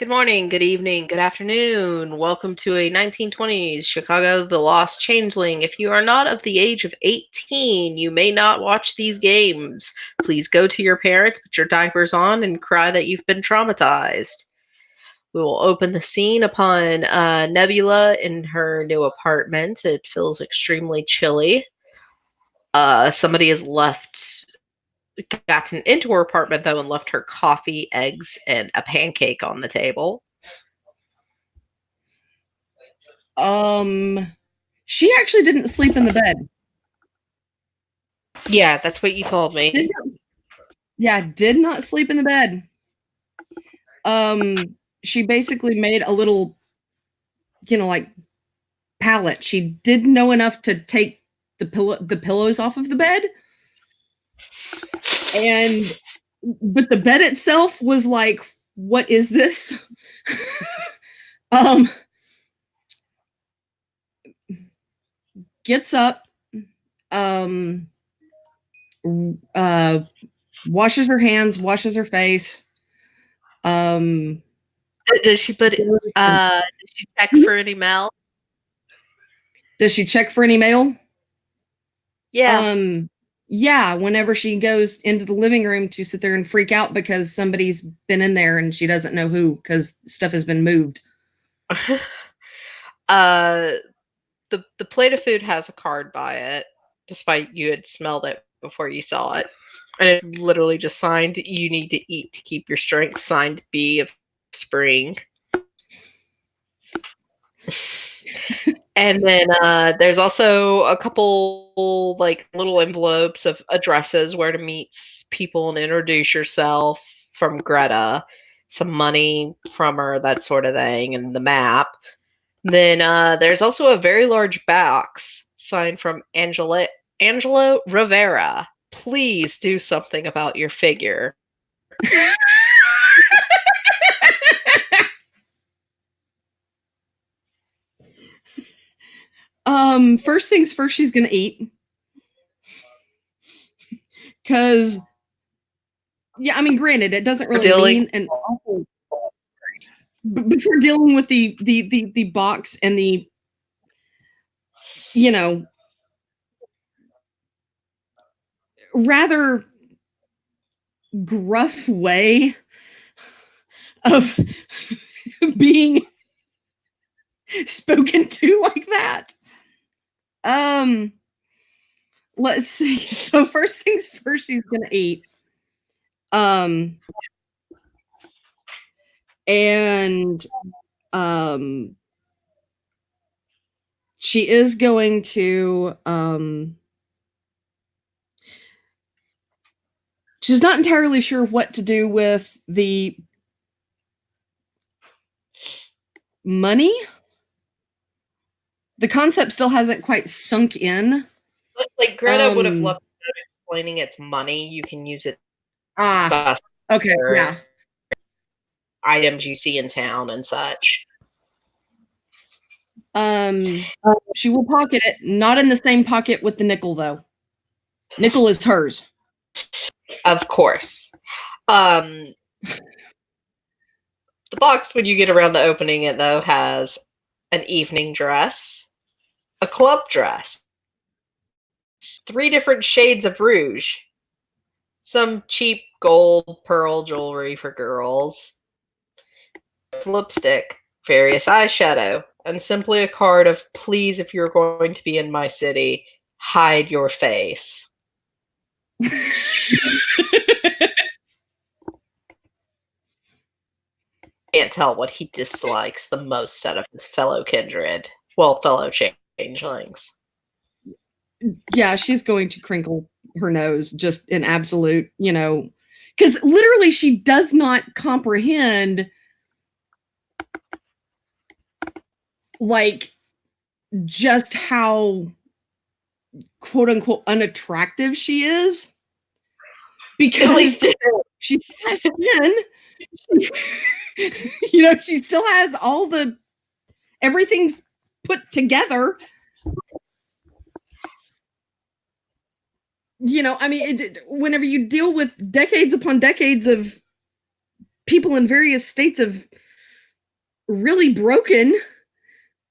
Good morning, good evening, good afternoon. Welcome to a 1920s Chicago The Lost Changeling. If you are not of the age of 18, you may not watch these games. Please go to your parents, put your diapers on, and cry that you've been traumatized. We will open the scene upon Nebula in her new apartment. It feels extremely chilly. Somebody has gotten into her apartment though and left her coffee, eggs, and a pancake on the table. She actually didn't sleep in the bed. Yeah, that's what you told me. Did not sleep in the bed. She basically made a little, like pallet. She didn't know enough to take the pillows off of the bed. But the bed itself was like, what is this? Gets up, washes her hands, washes her face. Does she does she check for any mail? Does she check for any mail? Yeah. Yeah, whenever she goes into the living room to sit there and freak out because somebody's been in there and she doesn't know who because stuff has been moved. uh the plate of food has a card by it, despite you had smelled it before you saw it. And it's literally just signed, "You need to eat to keep your strength," signed B of Spring. And then there's also a couple like little envelopes of addresses where to meet people and introduce yourself from Greta, some money from her, that sort of thing, and the map. Then there's also a very large box signed from Angelo Rivera. Please do something about your figure. First things first, she's gonna eat. Cause yeah, I mean, granted, it doesn't really mean an awful before dealing with the box and the rather gruff way of being spoken to like that. Let's see. So first things first, she's gonna eat. And she is going to she's not entirely sure what to do with the money. The concept still hasn't quite sunk in. Like Greta would have loved explaining it's money. You can use it. Okay, yeah. Items you see in town and such. She will pocket it, not in the same pocket with the nickel though. Nickel is hers. Of course. The box, when you get around to opening it, though, has an evening dress, a club dress, 3 different shades of rouge, some cheap gold pearl jewelry for girls, lipstick, various eyeshadow, and simply a card of, "Please, if you're going to be in my city, hide your face." Can't tell what he dislikes the most out of his fellow kindred. Well, fellow changelings. Yeah, she's going to crinkle her nose just in absolute, because literally she does not comprehend like just how quote unquote unattractive she is. Because she has skin. She still has everything's put together. I mean, whenever you deal with decades upon decades of people in various states of really broken.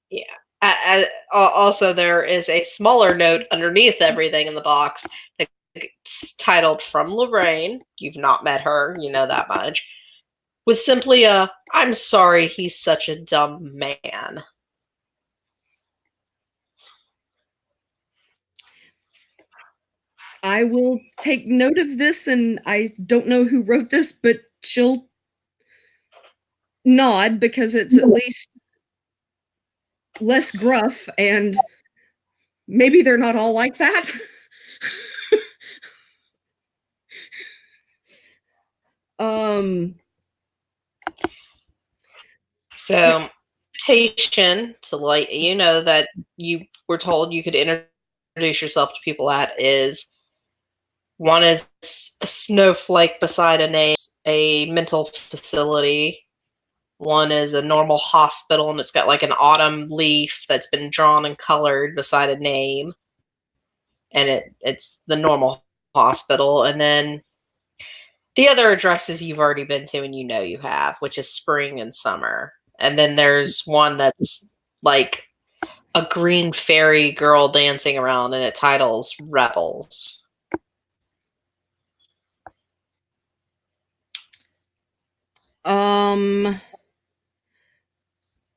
Yeah. Also, there is a smaller note underneath everything in the box that's titled "From Lorraine." You've not met her, you know that much. With simply a "I'm sorry, he's such a dumb man." I will take note of this, and I don't know who wrote this, but she'll nod because it's at least less gruff, and maybe they're not all like that. So, invitation to let you know that you were told you could introduce yourself to people at is one is a snowflake beside a name, a mental facility. One is a normal hospital, and it's got like an autumn leaf that's been drawn and colored beside a name, and it's the normal hospital. And then the other addresses you've already been to and you know you have, which is spring and summer. And then there's one that's like a green fairy girl dancing around, and it titles Rebels.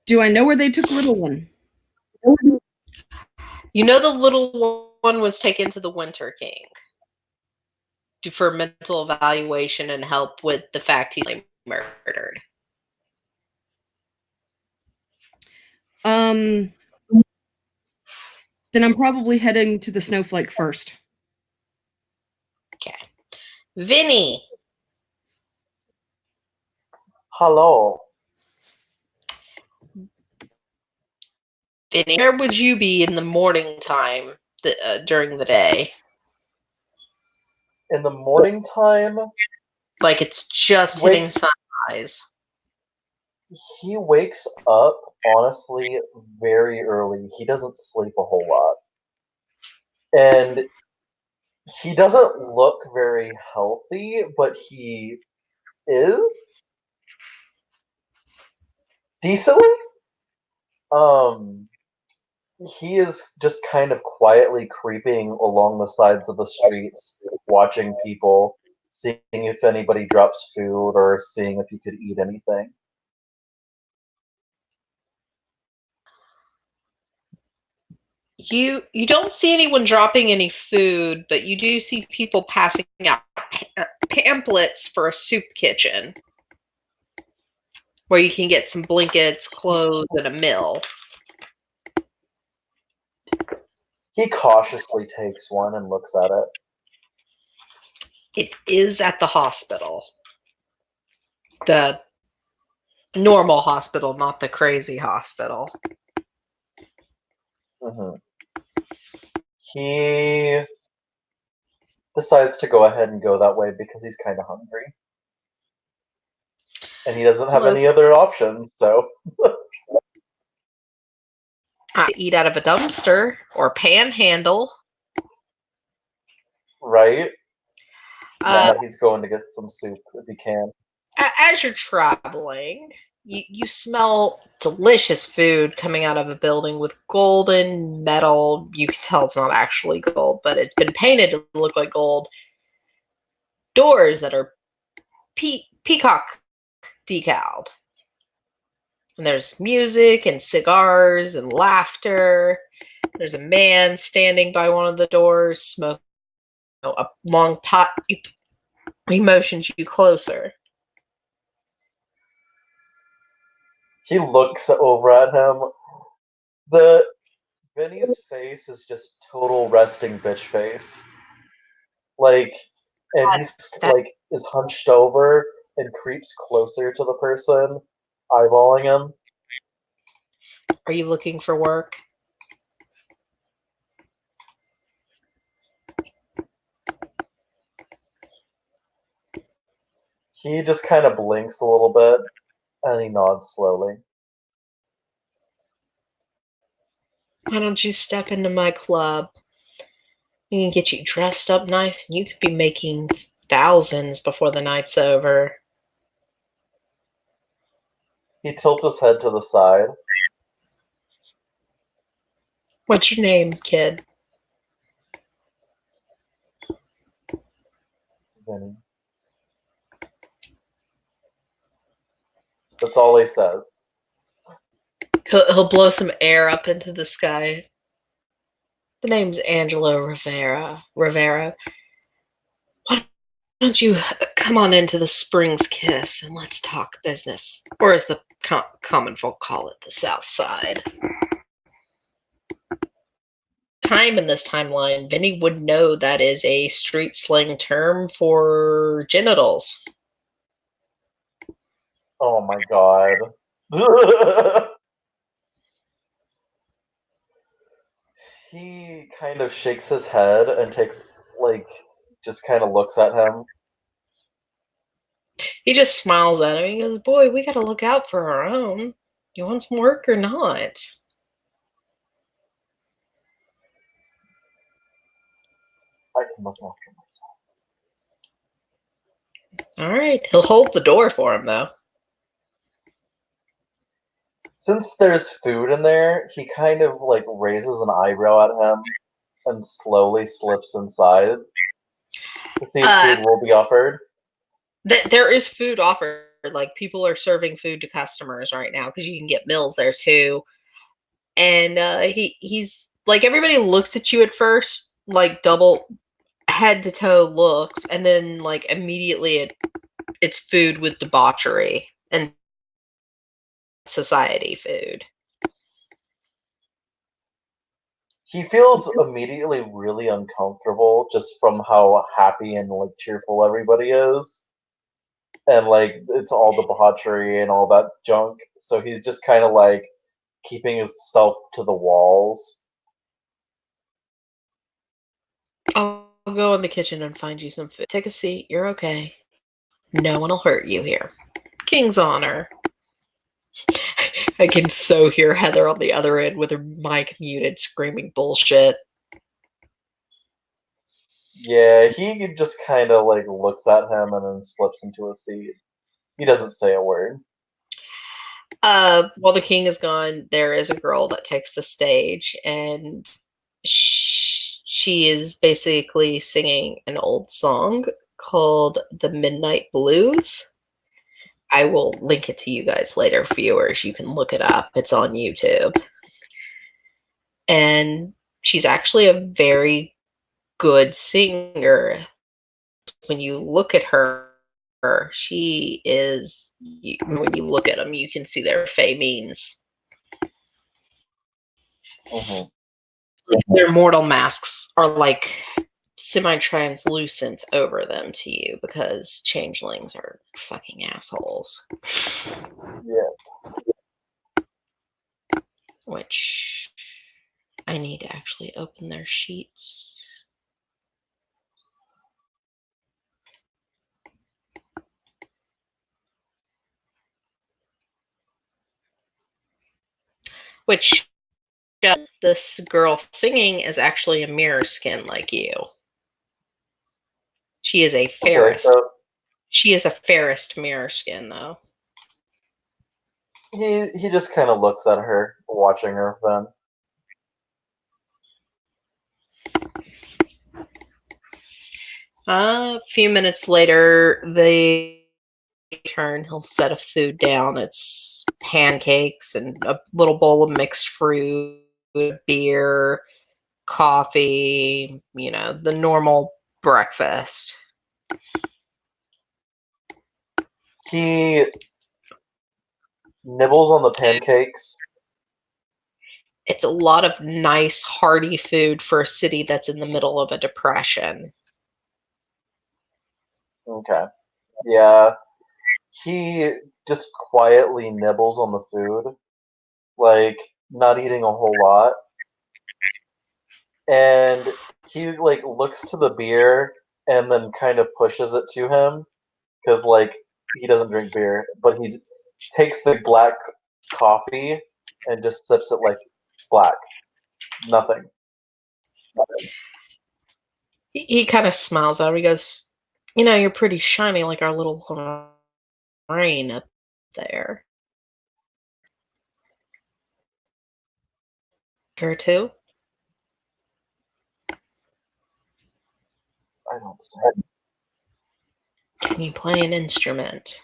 Do I know where they took little one? You know the little one was taken to the Winter King for mental evaluation and help with the fact he's murdered. Then I'm probably heading to the snowflake first. Okay. Vinny. Hello. Vinny, where would you be in the morning time during the day? In the morning time? Like it's just hitting sunrise. He wakes up, honestly, very early. He doesn't sleep a whole lot. And he doesn't look very healthy, but he is decently. He is just kind of quietly creeping along the sides of the streets, watching people, seeing if anybody drops food or seeing if he could eat anything. You don't see anyone dropping any food, but you do see people passing out pamphlets for a soup kitchen where you can get some blankets, clothes, and a meal. He cautiously takes one and looks at it. It is at the hospital. The normal hospital, not the crazy hospital. Mm-hmm. He decides to go ahead and go that way because he's kind of hungry. And he doesn't have any other options, so. Eat out of a dumpster or panhandle. Right? Yeah, he's going to get some soup if he can. As you're traveling, you smell delicious food coming out of a building with golden metal. You can tell it's not actually gold, but it's been painted to look like gold. Doors that are peacock decaled. And there's music and cigars and laughter. There's a man standing by one of the doors, smoking a long pot. He motions you closer. He looks over at him. Vinny's face is just total resting bitch face. Like, and he's like is hunched over and creeps closer to the person, eyeballing him. Are you looking for work? He just kind of blinks a little bit, and he nods slowly. Why don't you step into my club? We can get you dressed up nice, and you could be making thousands before the night's over. He tilts his head to the side. What's your name, kid? Vinny. That's all he says. He'll blow some air up into the sky. The name's Angelo Rivera. Why don't you come on into the Springs Kiss and let's talk business? Or as the common folk call it, the South Side. Time in this timeline, Vinny would know that is a street slang term for genitals. Oh my god. He kind of shakes his head and just kind of looks at him. He just smiles at him. He goes, boy, we gotta look out for our own. You want some work or not? I can look after myself. All right. He'll hold the door for him, though. Since there's food in there, he kind of raises an eyebrow at him and slowly slips inside to see if food will be offered. There is food offered. Like, people are serving food to customers right now because you can get meals there too. And he's like, everybody looks at you at first, like double head to toe looks, and then like immediately it's food with debauchery and society food. He feels immediately really uncomfortable just from how happy and cheerful everybody is. And it's all debauchery and all that junk. So he's just kind of keeping himself to the walls. I'll go in the kitchen and find you some food. Take a seat. You're okay. No one will hurt you here. King's honor. I can so hear Heather on the other end with her mic muted, screaming bullshit. Yeah, he just kind of looks at him and then slips into a seat. He doesn't say a word. While the king is gone, there is a girl that takes the stage, and she is basically singing an old song called The Midnight Blues. I will link it to you guys later, viewers. You can look it up. It's on YouTube. And she's actually a very good singer. When you look at her, she is, when you look at them, you can see their fey means. Mm-hmm. Their mortal masks are like semi-translucent over them to you because changelings are fucking assholes. Yeah. Which I need to actually open their sheets. Which this girl singing is actually a mirror skin like you. She is a fairest. Okay, so she is a fairest mirror skin, though. he just kind of looks at her, watching her then. A few minutes later, they return. He'll set a food down. It's pancakes and a little bowl of mixed fruit, beer, coffee, the normal breakfast. He nibbles on the pancakes. It's a lot of nice, hearty food for a city that's in the middle of a depression. Okay. Yeah. He just quietly nibbles on the food, not eating a whole lot. And he looks to the beer and then kind of pushes it to him because he doesn't drink beer, but he takes the black coffee and just sips it black. Nothing. He kind of smiles at her. He goes, you're pretty shiny like our little rain up there. her too? I don't say. Can you play an instrument?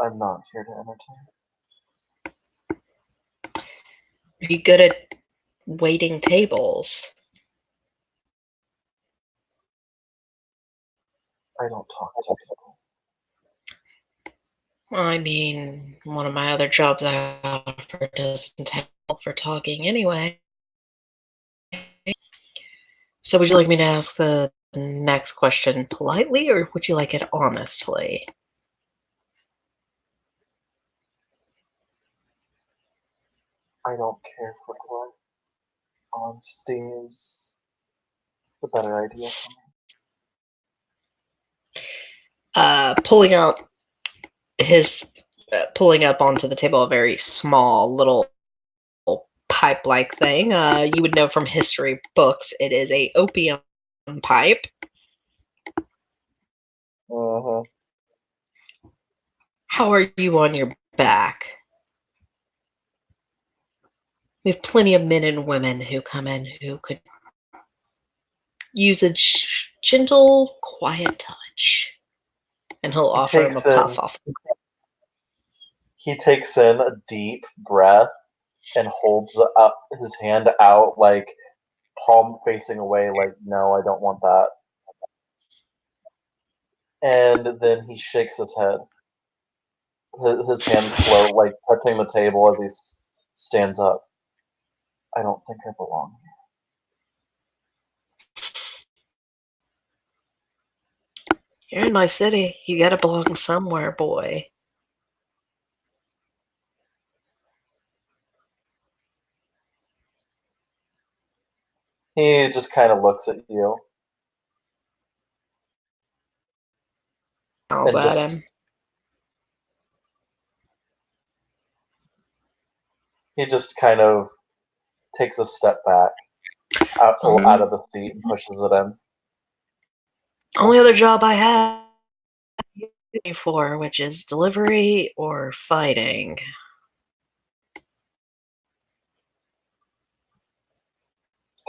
I'm not here to entertain. Are you good at waiting tables? I don't talk to people. I mean, one of my other jobs I offer doesn't help for talking anyway. So would you like me to ask the next question politely, or would you like it honestly? I don't care for blood. Honesty is the better idea for me. Pulling up onto the table a very small little pipe-like thing. You would know from history books it is a opium pipe. Uh-huh. How are you on your back? We have plenty of men and women who come in who could use a gentle, quiet touch. And he'll offer him a puff off. He takes in a deep breath and holds up his hand out, like palm facing away, like, no, I don't want that. And then he shakes his head. His hand slow, like touching the table as he stands up. I don't think I belong You're in my city. You gotta belong somewhere, boy. here. He just kind of looks at you. Smiles And at just him. he just kind of takes a step back out of the seat and pushes it in. Only other job I have for, which is delivery or fighting.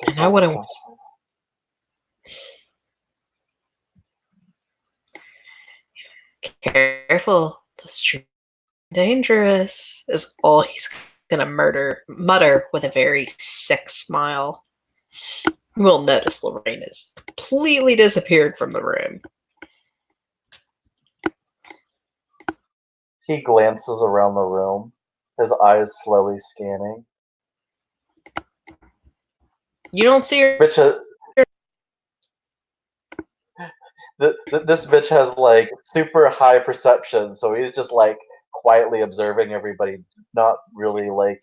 Guess And I wouldn't. Careful, that's true. Dangerous is all he's gonna mutter with a very sick smile. You will notice Lorraine has completely disappeared from the room. He glances around the room, his eyes slowly scanning. You don't see her. This bitch has like super high perception, so he's just like quietly observing everybody, not really like.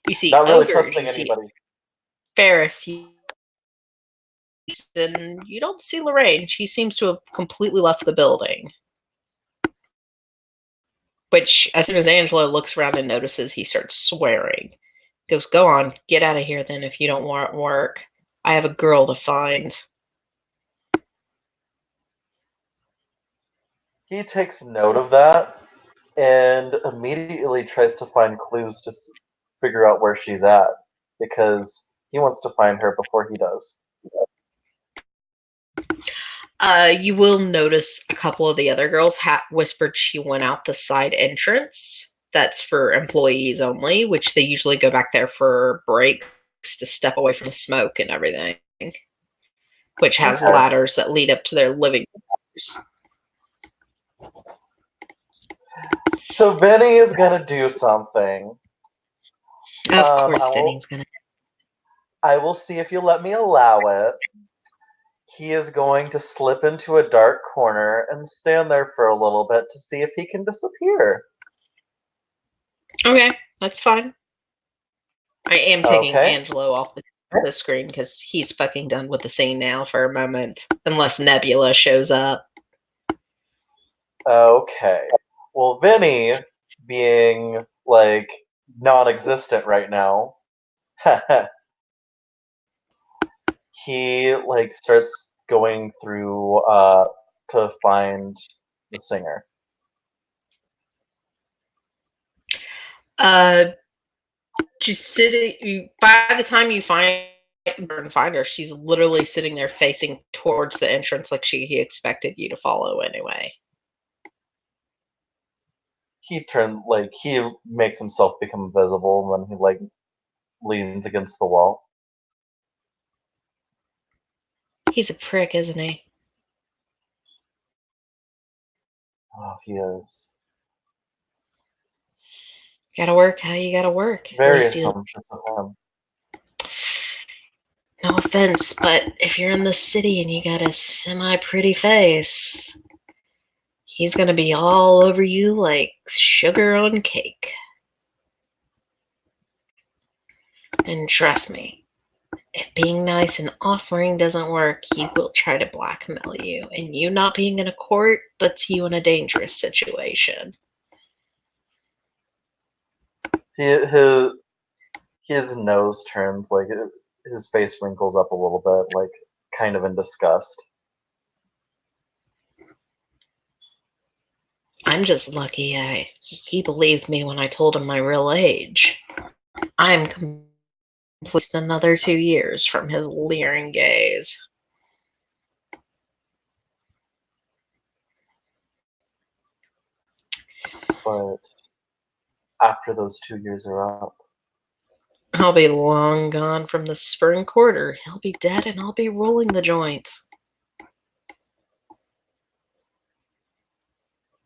You see not really ogres, trusting you anybody. see Ferris, and you don't see Lorraine. She seems to have completely left the building. Which, as soon as Angelo looks around and notices, he starts swearing. He goes, "Go on, get out of here then if you don't want work. I have a girl to find." He takes note of that and immediately tries to find clues to figure out where she's at, because he wants to find her before he does. You will notice a couple of the other girls whispered she went out the side entrance. That's for employees only, which they usually go back there for breaks to step away from the smoke and everything, which has ladders that lead up to their living rooms. So Benny is gonna do something. Of course, Benny's gonna. I will see if you let me allow it. He is going to slip into a dark corner and stand there for a little bit to see if he can disappear. Okay, that's fine. I am taking Angelo off the screen because he's fucking done with the scene now for a moment, unless Nebula shows up. Okay. Well, Vinny, being like non-existent right now, he like starts going through to find the singer. She's sitting. By the time you find her, she's literally sitting there facing towards the entrance, like he expected you to follow anyway. He makes himself become visible, and then he leans against the wall. He's a prick, isn't he? Oh, he is. Gotta work how you gotta work. Very assumptions of him. No offense, but if you're in the city and you got a semi-pretty face, he's gonna be all over you like sugar on cake. And trust me, if being nice and offering doesn't work, he will try to blackmail you. And you not being in a court puts you in a dangerous situation. His nose turns, his face wrinkles up a little bit, kind of in disgust. I'm just lucky he believed me when I told him my real age. I'm completely another 2 years from his leering gaze. But after those 2 years are up, I'll be long gone from the spring quarter. He'll be dead and I'll be rolling the joint.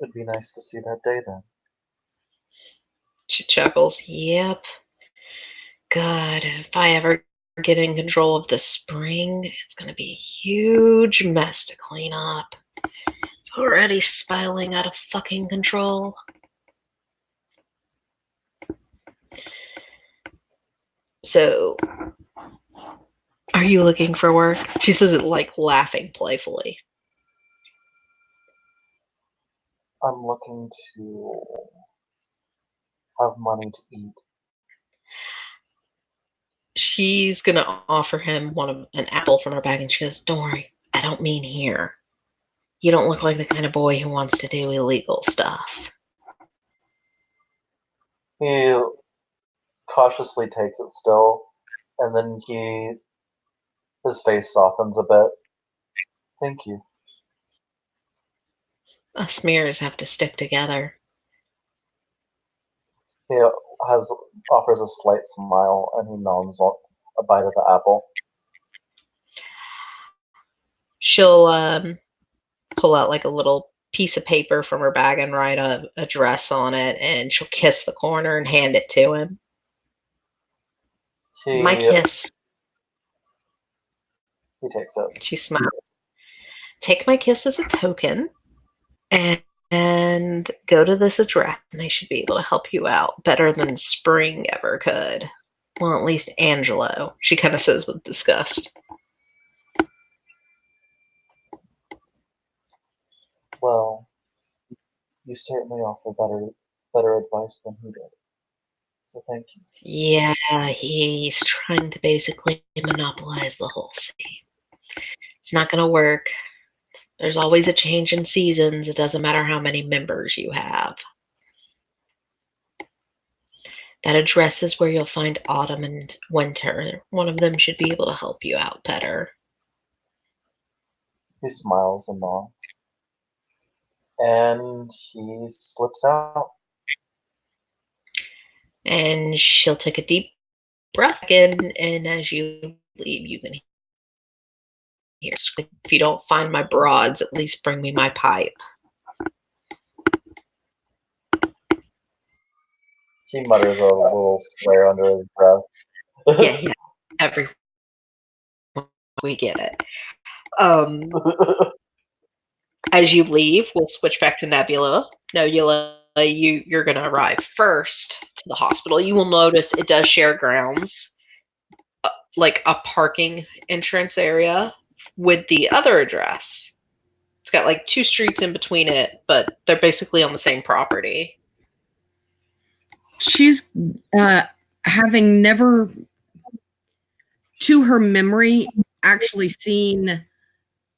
It'd be nice to see that day then. She chuckles. Yep. God, if I ever get in control of the spring, it's going to be a huge mess to clean up. It's already spiraling out of fucking control. So, are you looking for work? She says it laughing playfully. I'm looking to have money to eat. She's going to offer him an apple from her bag, and she goes, don't worry, I don't mean here. You don't look like the kind of boy who wants to do illegal stuff. He cautiously takes it still, and then his face softens a bit. Thank you. Us mirrors have to stick together. He offers a slight smile, and he noms a bite of the apple. She'll pull out a little piece of paper from her bag and write a address on it, and she'll kiss the corner and hand it to him. My kiss. He takes it. She smiles. Take my kiss as a token, and go to this address, and they should be able to help you out better than Spring ever could. Well, at least Angelo, she kind of says with disgust. Well, you certainly offer better advice than he did. So thank you. Yeah, he's trying to basically monopolize the whole city. It's not going to work. There's always a change in seasons. It doesn't matter how many members you have. That address is where you'll find autumn and winter. One of them should be able to help you out better. He smiles and nods. And he slips out. And she'll take a deep breath in, and as you leave, you can hear, if you don't find my broads, at least bring me my pipe. He mutters a little swear under his breath. Yeah, everyone, we get it. As you leave, we'll switch back to Nebula. Nebula, you're going to arrive first to the hospital. You will notice it does share grounds, like a parking entrance area with the other address. It's got 2 streets in between it, but they're basically on the same property. She's having never, to her memory, actually seen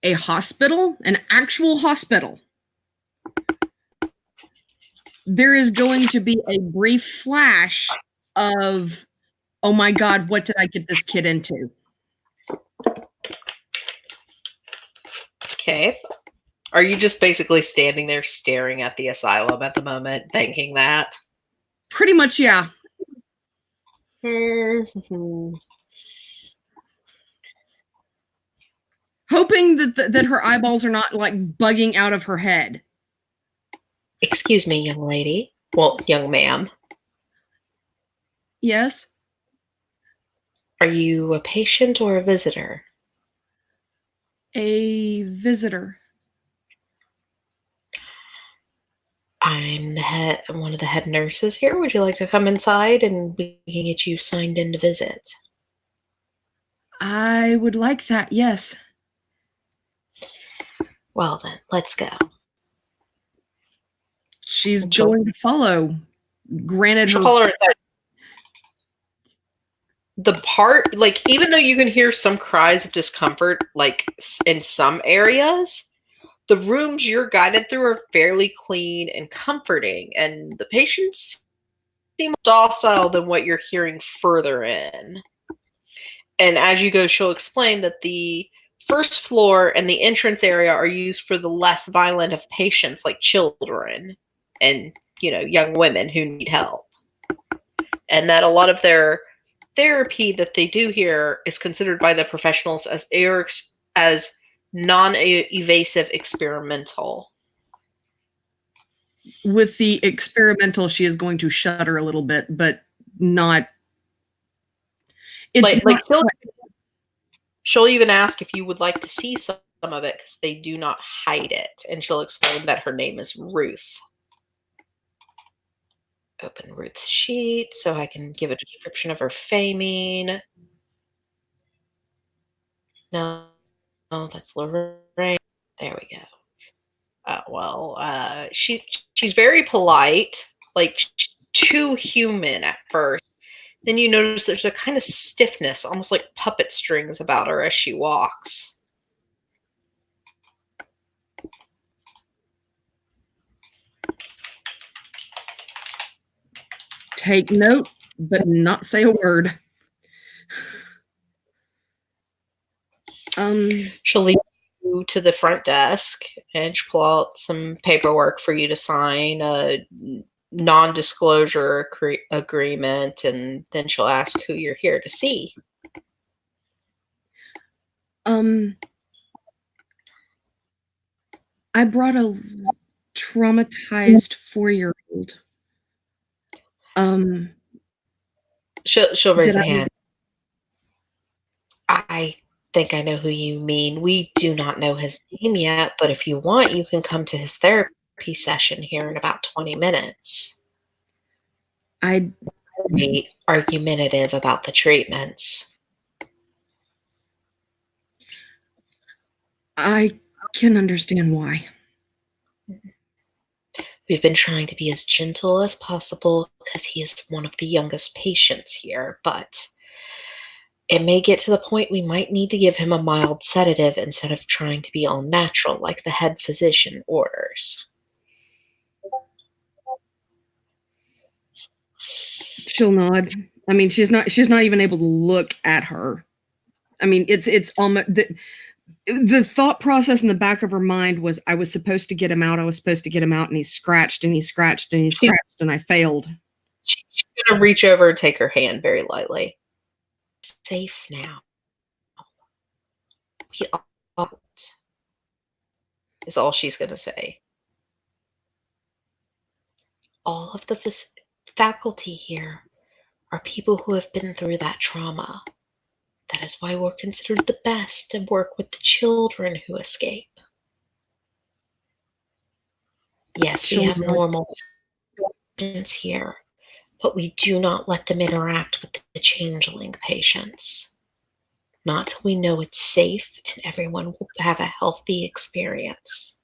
a hospital, an actual hospital. there is going to be a brief flash of, oh my God, what did I get this kid into? Okay. Are you just basically standing there staring at the asylum at the moment, thinking that? Pretty much, yeah. Hoping that her eyeballs are not like bugging out of her head. Excuse me, young lady. Well, young ma'am. Yes? Are you a patient or a visitor? A visitor. I'm one of the head nurses here. Would you like to come inside and we can get you signed in to visit? I would like that, yes. Well then, let's go. She's going to follow. Granted, she'll follow her inside. The part, like, even though you can hear some cries of discomfort, like, in some areas, the rooms you're guided through are fairly clean and comforting, and the patients seem docile than what you're hearing further in. And as you go, she'll explain that the first floor and the entrance area are used for the less violent of patients, like children and, young women who need help. And that a lot of their therapy that they do here is considered by the professionals as non-evasive experimental. With the experimental, she is going to shudder a little bit, but not. It's like she'll even ask if you would like to see some of it because they do not hide it, and she'll explain that her name is Ruth. Open Ruth's sheet so I can give a description of her famine. No, that's Lorraine. There we go. She's very polite, like too human at first. Then you notice there's a kind of stiffness, almost like puppet strings about her as she walks. Take note, but not say a word. She'll lead you to the front desk and she'll pull out some paperwork for you to sign, a non-disclosure agreement, and then she'll ask who you're here to see. I brought a traumatized 4-year-old. She'll raise a hand. I think I know who you mean. We do not know his name yet, but if you want, you can come to his therapy session here in about 20 minutes. I'd be argumentative about the treatments. I can understand why. We've been trying to be as gentle as possible because he is one of the youngest patients here, but it may get to the point we might need to give him a mild sedative instead of trying to be all natural like the head physician orders. She'll nod. I mean, she's not even able to look at her. I mean, it's almost the thought process in the back of her mind was, I was supposed to get him out. And he scratched and he scratched and he scratched and I failed. She's going to reach over and take her hand very lightly. Safe now. We aren't, is all she's going to say. All of the faculty here are people who have been through that trauma. That is why we're considered the best and work with the children who escape. Yes, we have normal patients here, but we do not let them interact with the changeling patients. Not till we know it's safe and everyone will have a healthy experience.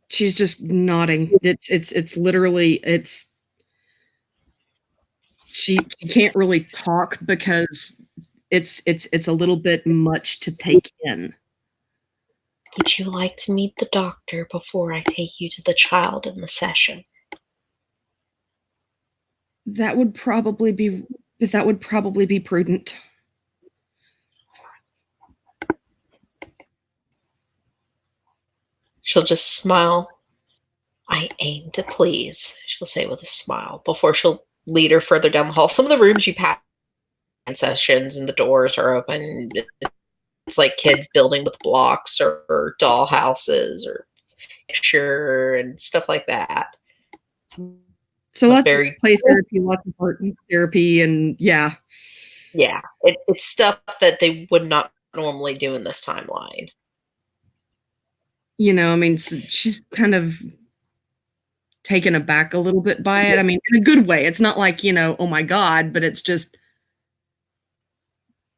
She's just nodding. It's literally, she can't really talk because it's a little bit much to take in. Would you like to meet the doctor before I take you to the child in the session? That would probably be prudent. She'll just smile. I aim to please, she'll say with a smile, before she'll lead her further down the hall. Some of the rooms you pass sessions and the doors are open. It's like kids building with blocks or doll houses or picture and stuff like that. So lots of Very play therapy, lots of art therapy, and yeah. Yeah, it's stuff that they would not normally do in this timeline. You know, I mean, she's kind of taken aback a little bit by it. I mean, in a good way. It's not like, oh my God, but it's just,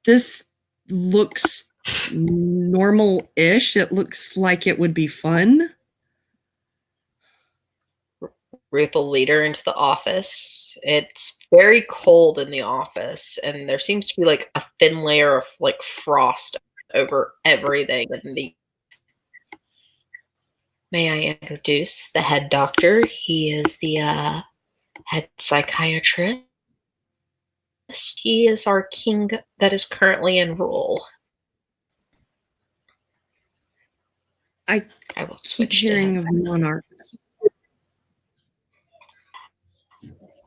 this looks normal-ish. It looks like it would be fun. Ruth will lead her into the office. It's very cold in the office, and there seems to be like a thin layer of like frost over everything. May I introduce the head doctor? He is the head psychiatrist. He is our king that is currently in rule. I will keep switch hearing to of Monarch.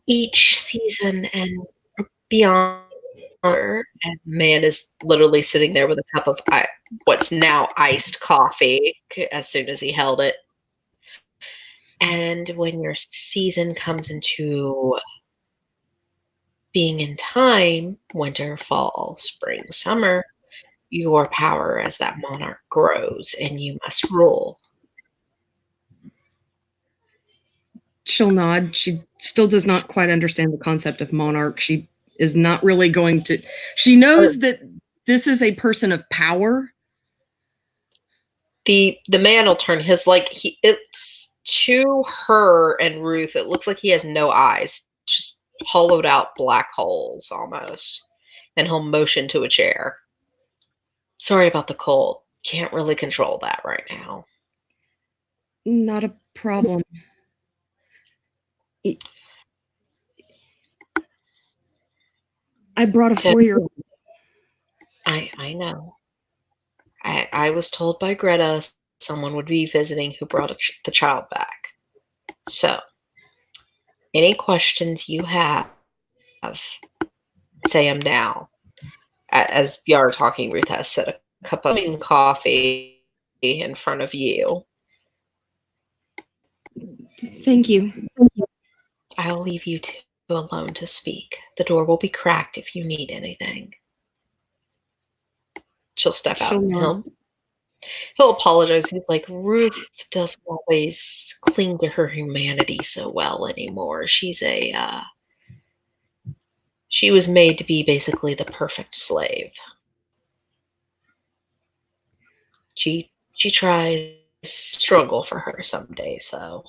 Each season and beyond, and man is literally sitting there with a cup of what's now iced coffee as soon as he held it. And when your season comes into being in time, winter, fall, spring, summer, your power as that monarch grows and you must rule. She'll nod. She still does not quite understand the concept of monarch. She is not really going to. She knows that this is a person of power. The man will turn his it's to her and Ruth. It looks like he has no eyes, just hollowed out black holes almost. And he'll motion to a chair. Sorry about the cold. Can't really control that right now. Not a problem. I brought a 4-year-old. I know. I was told by Greta someone would be visiting who brought the child back. So, any questions you have, say them now. As you are talking, Ruth has set a cup of coffee in front of you. Thank you. I'll leave you two alone to speak. The door will be cracked if you need anything. She'll step out and he'll apologize. He's like, Ruth doesn't always cling to her humanity so well anymore. She was made to be basically the perfect slave. She tries to struggle for her some days, though.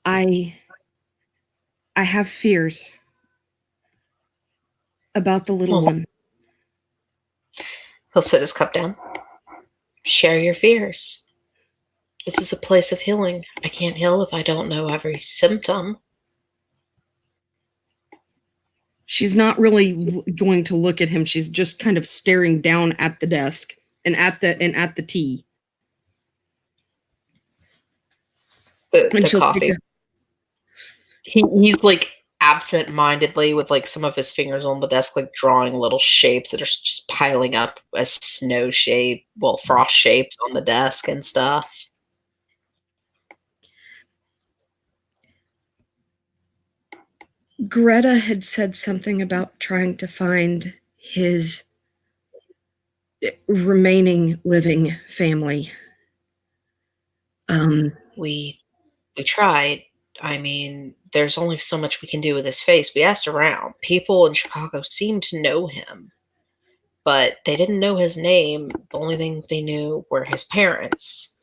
I have fears about the little one. He'll set his cup down. Share your fears. This is a place of healing. I can't heal if I don't know every symptom. She's not really going to look at him. She's just kind of staring down at the desk and at the tea. The coffee. He's like absent-mindedly with like some of his fingers on the desk, like drawing little shapes that are just piling up as frost shapes on the desk and stuff. Greta had said something about trying to find his remaining living family. We tried. I mean, there's only so much we can do with his face. We asked around. People in Chicago seemed to know him, but they didn't know his name. The only thing they knew were his parents.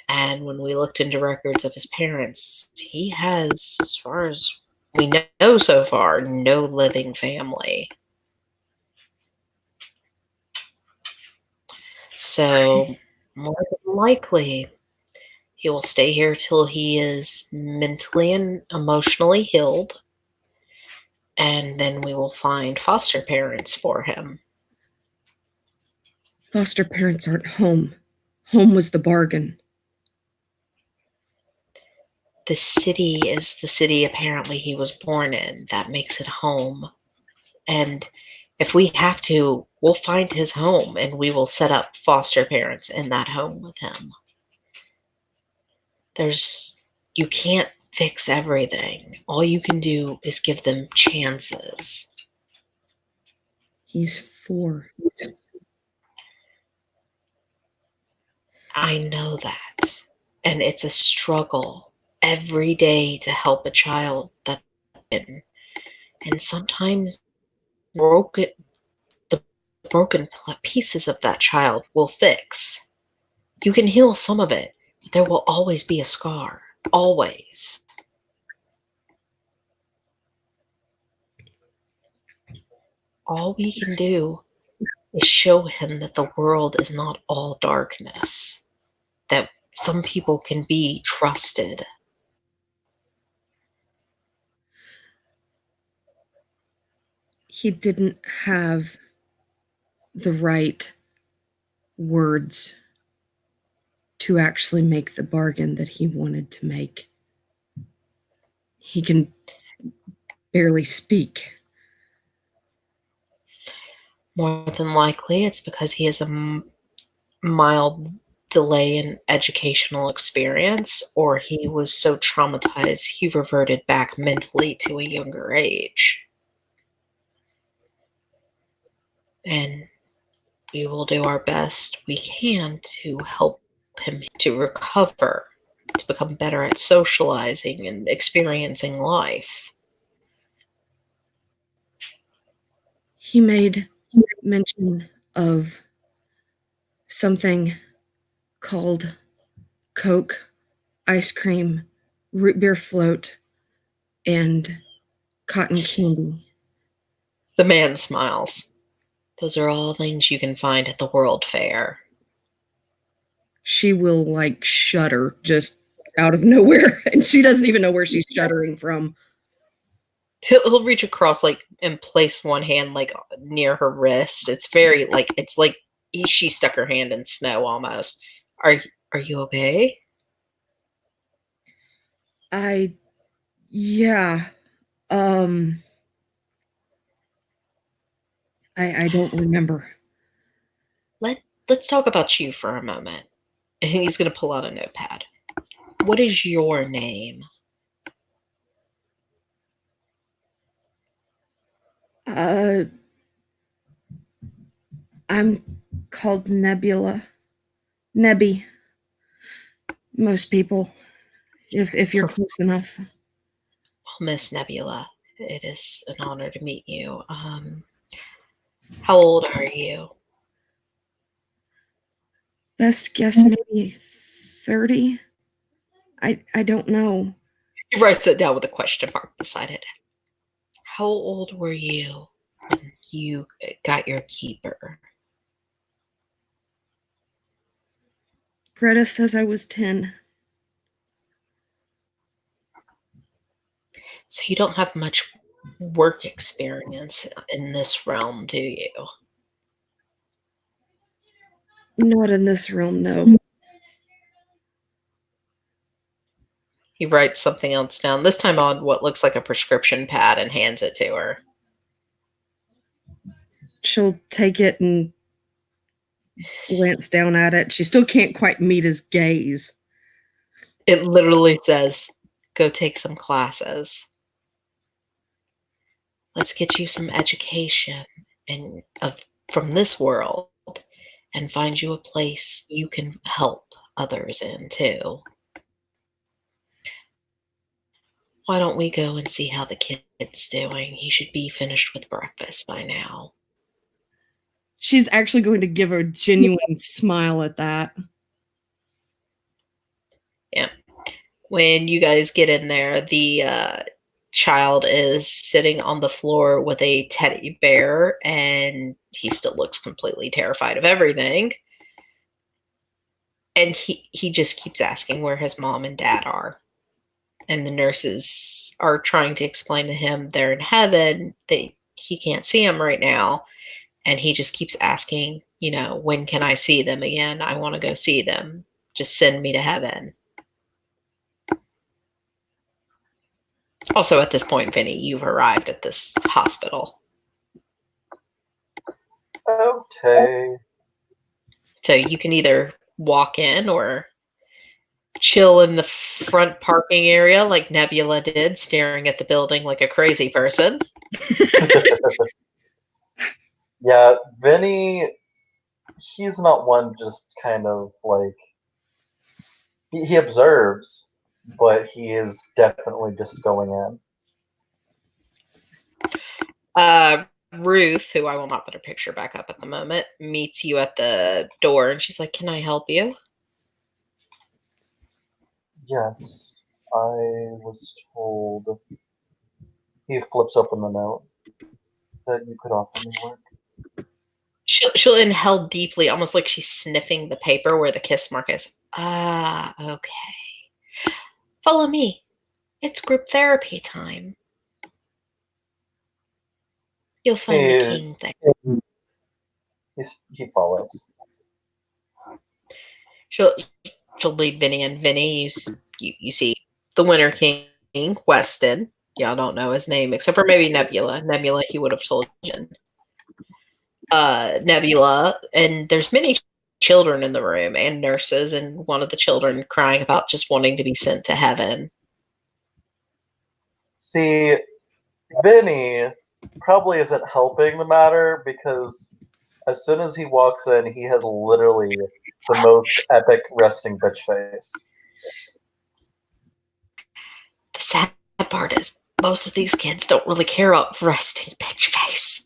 And when we looked into records of his parents, he has, as far as we know so far, no living family. So, more than likely, he will stay here till he is mentally and emotionally healed, and then we will find foster parents for him. Foster parents aren't home. Home was the bargain. The city is the city apparently he was born in. That makes it home. And if we have to, we'll find his home and we will set up foster parents in that home with him. You can't fix everything. All you can do is give them chances. He's 4. I know that. And it's a struggle every day to help a child that's broken. And sometimes the broken pieces of that child will fix. You can heal some of it, but there will always be a scar. Always. All we can do is show him that the world is not all darkness, that some people can be trusted. He didn't have the right words to actually make the bargain that he wanted to make. He can barely speak. More than likely, it's because he has a mild delay in educational experience, or he was so traumatized he reverted back mentally to a younger age. And we will do our best we can to help him to recover, to become better at socializing and experiencing life. He made mention of something called Coke, ice cream, root beer float, and cotton candy. The man smiles. Those are all things you can find at the World Fair. She will like shudder just out of nowhere, and she doesn't even know where she's shuddering from. He'll reach across and place one hand near her wrist. It's very it's like she stuck her hand in snow almost. Are you okay? Yeah. I don't remember. Let's talk about you for a moment. And he's gonna pull out a notepad. What is your name? I'm called Nebula. Nebby. Most people, if you're close enough. Well, Miss Nebula, it is an honor to meet you. How old are you? Best guess maybe 30. I don't know. He writes it down with a question mark beside it. How old were you when you got your keeper? Greta says I was 10. So you don't have much work experience in this realm, do you? Not in this realm, no. He writes something else down, this time on what looks like a prescription pad, and hands it to her. She'll take it and glance down at it. She still can't quite meet his gaze. It literally says, go take some classes. Let's get you some education from this world and find you a place you can help others in too. Why don't we go and see how the kid's doing? He should be finished with breakfast by now. She's actually going to give a genuine smile at that. Yeah. When you guys get in there, the child is sitting on the floor with a teddy bear, and he still looks completely terrified of everything. And he just keeps asking where his mom and dad are. And the nurses are trying to explain to him they're in heaven, that he can't see them right now. And he just keeps asking, when can I see them again? I want to go see them. Just send me to heaven. Also, at this point, Vinny, you've arrived at this hospital. Okay. So you can either walk in or chill in the front parking area like Nebula did, staring at the building like a crazy person. Yeah, Vinny, he's not one just kind of like... He observes, but he is definitely just going in. Ruth, who I will not put her picture back up at the moment, meets you at the door, and she's like, "Can I help you?" Yes, I was told... He flips open the note that you could offer me work. She'll inhale deeply, almost like she's sniffing the paper where the kiss mark is. Ah, okay. Follow me. It's group therapy time. You'll find the king there. He follows. She'll lead Vinny, and Vinny, you see the Winter King, Weston. Y'all don't know his name, except for maybe Nebula. Nebula, he would have told you. Nebula, and there's many children in the room and nurses, and one of the children crying about just wanting to be sent to heaven. See, Vinny probably isn't helping the matter, because as soon as he walks in, he has literally the most epic resting bitch face. The sad part is most of these kids don't really care about resting bitch face.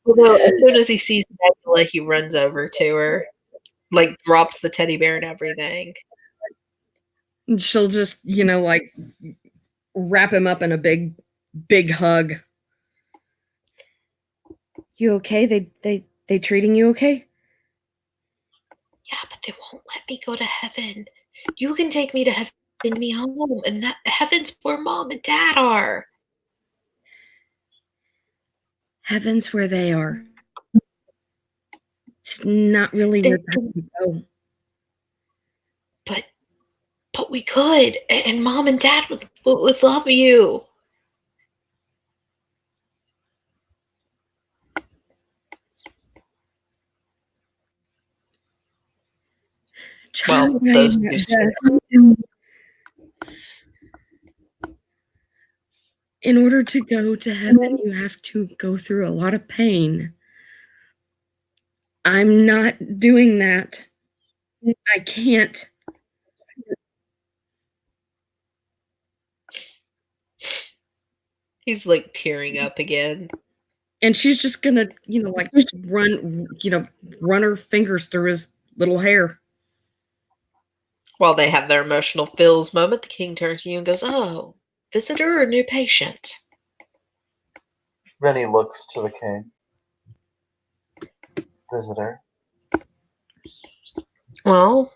Although as soon as he sees Nebula, he runs over to her, like drops the teddy bear and everything. And she'll just, like wrap him up in a big, big hug. You okay? They treating you okay? Yeah, but they won't let me go to heaven. You can take me to heaven, send me home, and that heaven's where mom and dad are. Heaven's where they are. It's not really your time to go. But we could, and mom and dad would love you. Well, those two. In order to go to heaven, you have to go through a lot of pain. I'm not doing that. I can't. He's like tearing up again. And she's just gonna, like run her fingers through his little hair. While they have their emotional feels moment, the king turns to you and goes, "Oh, visitor or new patient?" Vinny looks to the king. Visitor. Well,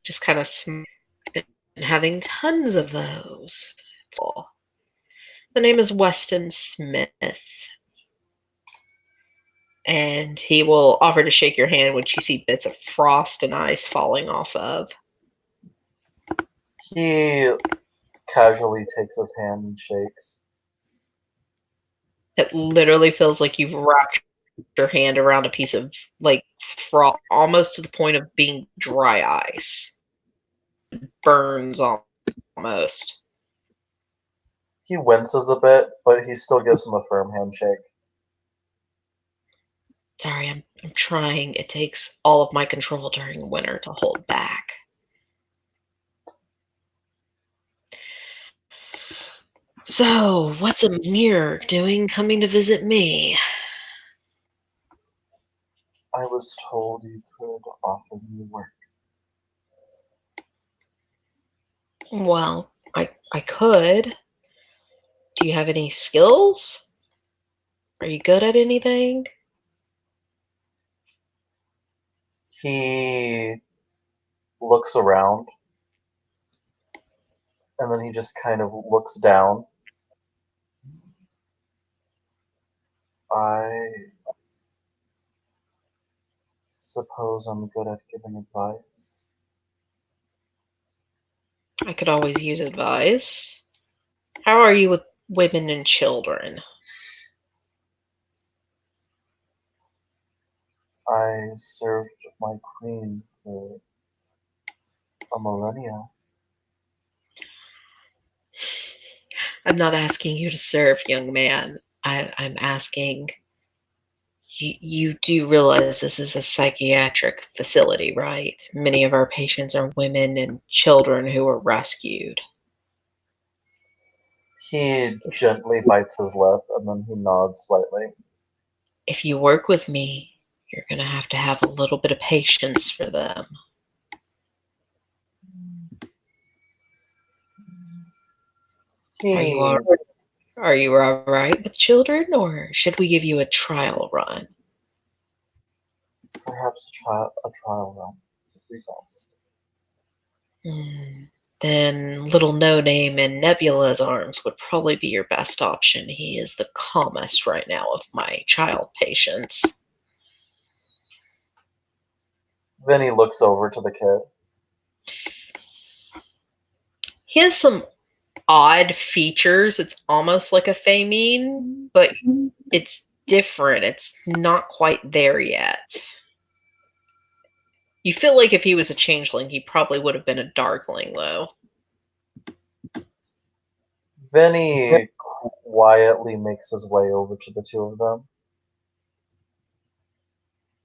just kind of been having tons of those. The name is Weston Smith. And he will offer to shake your hand, which you see bits of frost and ice falling off of. He casually takes his hand and shakes. It literally feels like you've wrapped your hand around a piece of like frost, almost to the point of being dry ice. It burns almost. He winces a bit, but he still gives him a firm handshake. Sorry, I'm trying. It takes all of my control during winter to hold back. So, what's Amir doing coming to visit me? I was told you could offer me work. Well, I could. Do you have any skills? Are you good at anything? He looks around, and then he just kind of looks down. I suppose I'm good at giving advice. I could always use advice. How are you with women and children? I served my queen for a millennia. I'm not asking you to serve, young man. I'm asking you do realize this is a psychiatric facility, right? Many of our patients are women and children who were rescued. He gently bites his lip, and then he nods slightly. If you work with me, you're going to have a little bit of patience for them. Are you all right with children, or should we give you a trial run? Perhaps a trial run would be best. Then little No Name in Nebula's arms would probably be your best option. He is the calmest right now of my child patients. Then he looks over to the kid. He has some odd features. It's almost like a Feymine, but it's different. It's not quite there yet. You feel like if he was a changeling, he probably would have been a darkling, though. Then he quietly makes his way over to the two of them.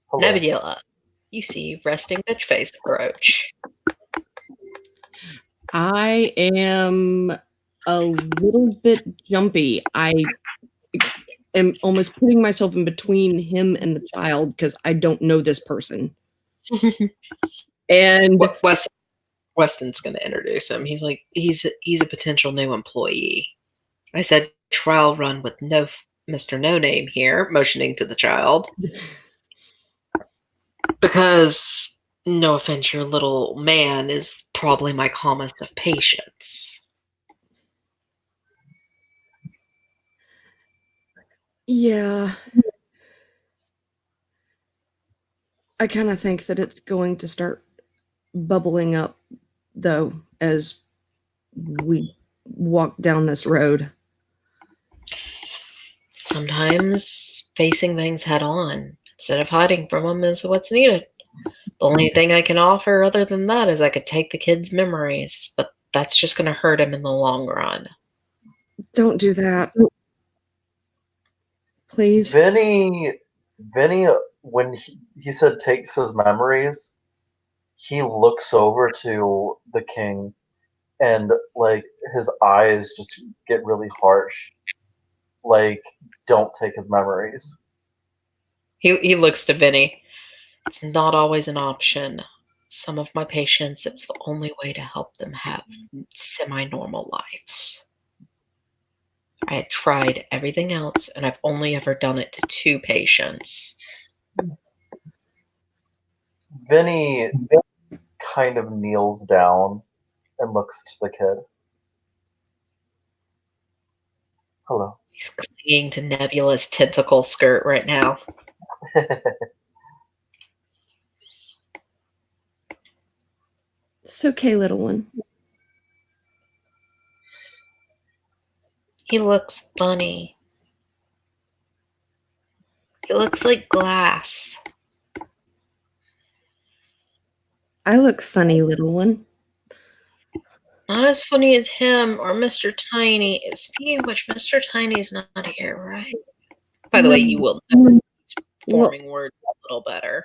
Hello. Nebula, you see resting bitch face approach. I am a little bit jumpy. I am almost putting myself in between him and the child because I don't know this person. And Weston's going to introduce him. He's like, he's a potential new employee. I said trial run with Mr. No Name here, motioning to the child. Because, no offense, your little man is probably my calmest of patients. yeah, I kind of think that it's going to start bubbling up, though, as we walk down this road. Sometimes facing things head on instead of hiding from them is what's needed. The only thing I can offer other than that is I could take the kid's memories, but that's just going to hurt him in the long run. Don't do that. Please. Vinny, when he said takes his memories, he looks over to the king, and like his eyes just get really harsh. Like, don't take his memories. He looks to Vinny. It's not always an option. Some of my patients, it's the only way to help them have semi-normal lives. I had tried everything else, and I've only ever done it to 2 patients. Vinny kind of kneels down and looks to the kid. Hello. He's clinging to Nebula's tentacle skirt right now. It's okay, little one. He looks funny. He looks like glass. I look funny, little one. Not as funny as him or Mr. Tiny. Speaking of which, Mr. Tiny is not here, right? By the way, you will know he's forming words a little better.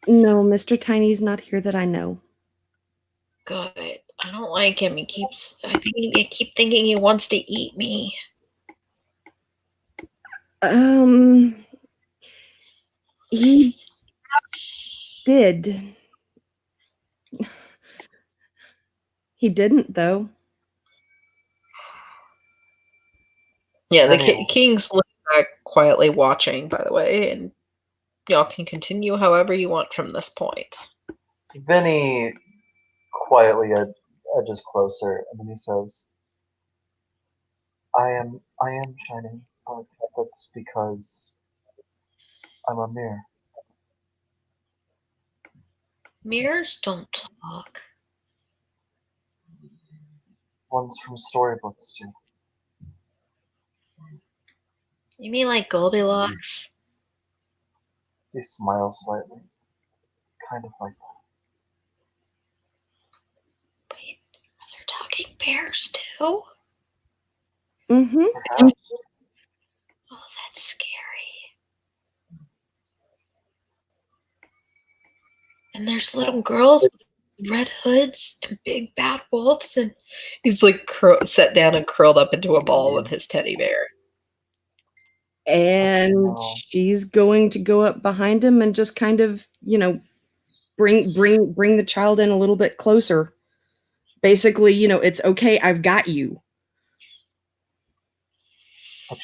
No, Mr. Tiny's not here that I know. Good. I don't like him. I keep thinking he wants to eat me. He did. He didn't, though. Yeah, the king's looking back quietly watching, by the way, and y'all can continue however you want from this point. Vinny quietly edges closer, and then he says, I am shining, but that's because I'm a mirror. Mirrors don't talk. Ones from storybooks do. You mean like Goldilocks? He smiles slightly, kind of like that. Wait, are there talking bears too? Mm-hmm. Perhaps. Oh, that's scary. And there's little girls with red hoods and big bad wolves, and he's like sat down and curled up into a ball with his teddy bear. And she's going to go up behind him and just kind of, bring the child in a little bit closer. Basically, it's okay, I've got you. But